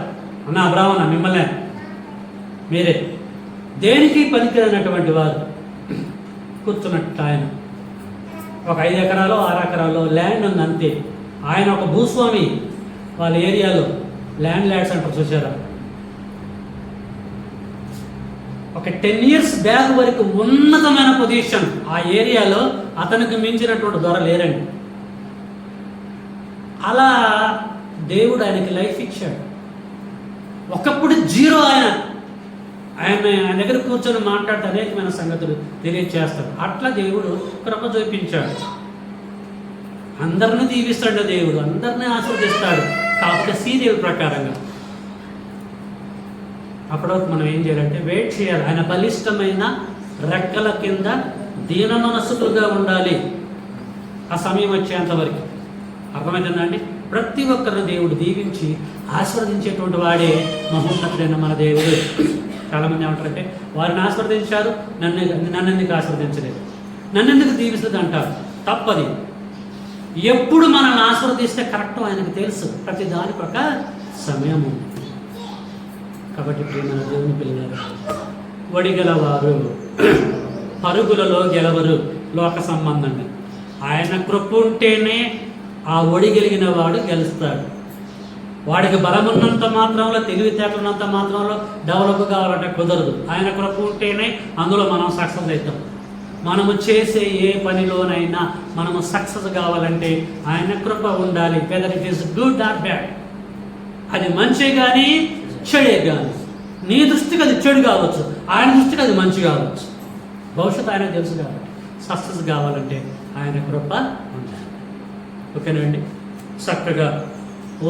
అన్న అబ్రహాం అన్న, మిమ్మల్నే, మీరే దేనికి పనికిరైనటువంటి వారు కూర్చున్నట్టు ఆయన. ఒక 5 ఎకరాలు 6 ఎకరాలు ల్యాండ్ ఉంది అంతే. ఆయన ఒక భూస్వామి. వాళ్ళ ఏరియాలో ల్యాండ్ ల్యాడ్స్ అంటారు చూసారా? ఒక 10 years బ్యాక్ వరకు ఉన్నతమైన పొజిషన్ ఆ ఏరియాలో. అతనికి మించినటువంటి దొర లేరండి. అలా దేవుడు ఆయనకి లైఫ్ ఇచ్చాడు. ఒకప్పుడు జీరో. ఆయన దగ్గర కూర్చొని మాట్లాడితే అనేకమైన సంగతులు తెలియచేస్తాడు. అట్లా దేవుడు కృప చూపించాడు. అందరినీ దీవిస్తాడు దేవుడు, అందరినీ ఆశీర్వదిస్తాడు. కాకపోతే సీరియల్ ప్రకారంగా. అప్పటివరకు మనం ఏం చేయాలంటే వెయిట్ చేయాలి. ఆయన బలిష్టమైన రెక్కల కింద దీన మనస్సులుగా ఉండాలి ఆ సమయం వచ్చేంతవరకు. అర్థమవుతుందండి? ప్రతి ఒక్కరిని దేవుడు దీవించి ఆశీర్వదించేటువంటి వాడే మహోన్నతుడైన మన దేవుడు. చాలామంది ఏమంటారంటే, వారిని ఆశీర్వదించారు, నన్ను ఎందుకు ఆశీర్వదించలేదు, నన్ను ఎందుకు దీవిస్తుంది అంటారు. తప్పది. ఎప్పుడు మనల్ని ఆశీర్వదిస్తే కరెక్ట్ ఆయనకు తెలుసు. ప్రతి దానికి ఒక సమయం ఉంది. కాబట్టి ప్రియమైన దేవుని పిల్లలు, వడిగలవారు పరుగులలో గెలవరు. లోక సంబంధంగా ఆయన కృప ఉంటేనే ఆ ఒడిగలిగిన వాడు గెలుస్తాడు. వాడికి బలం ఉన్నంత మాత్రంలో, తెలివితేటలున్నంత మాత్రంలో డెవలప్ కావాలంటే కుదరదు. ఆయన కృప ఉంటేనే అందులో మనం సక్సెస్ అవుతాం. మనము చేసే ఏ పనిలోనైనా మనము సక్సెస్ కావాలంటే ఆయన కృప ఉండాలి. Whether it is good or bad, అది మంచి కానీ చెడే కానీ. నీ దృష్టికి అది చెడు కావచ్చు, ఆయన దృష్టికి అది మంచి కావచ్చు. భవిష్యత్తు ఆయన తెలుసు కాబట్టి సక్సెస్ కావాలంటే ఆయన కృప ఉండాలి. ఓకేనండి. చక్కగా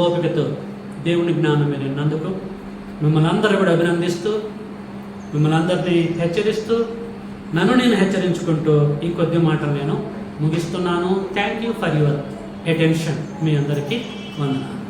ఓపికతో దేవుని జ్ఞానం మీద విన్నందుకు మిమ్మల్ని అందరూ కూడా అభినందిస్తూ, మిమ్మల్ని అందరినీ హెచ్చరిస్తూ, నన్ను నేను హెచ్చరించుకుంటూ ఈ కొద్ది మాటలు నేను ముగిస్తున్నాను. Thank you for your attention. మీ అందరికీ వందనాలు.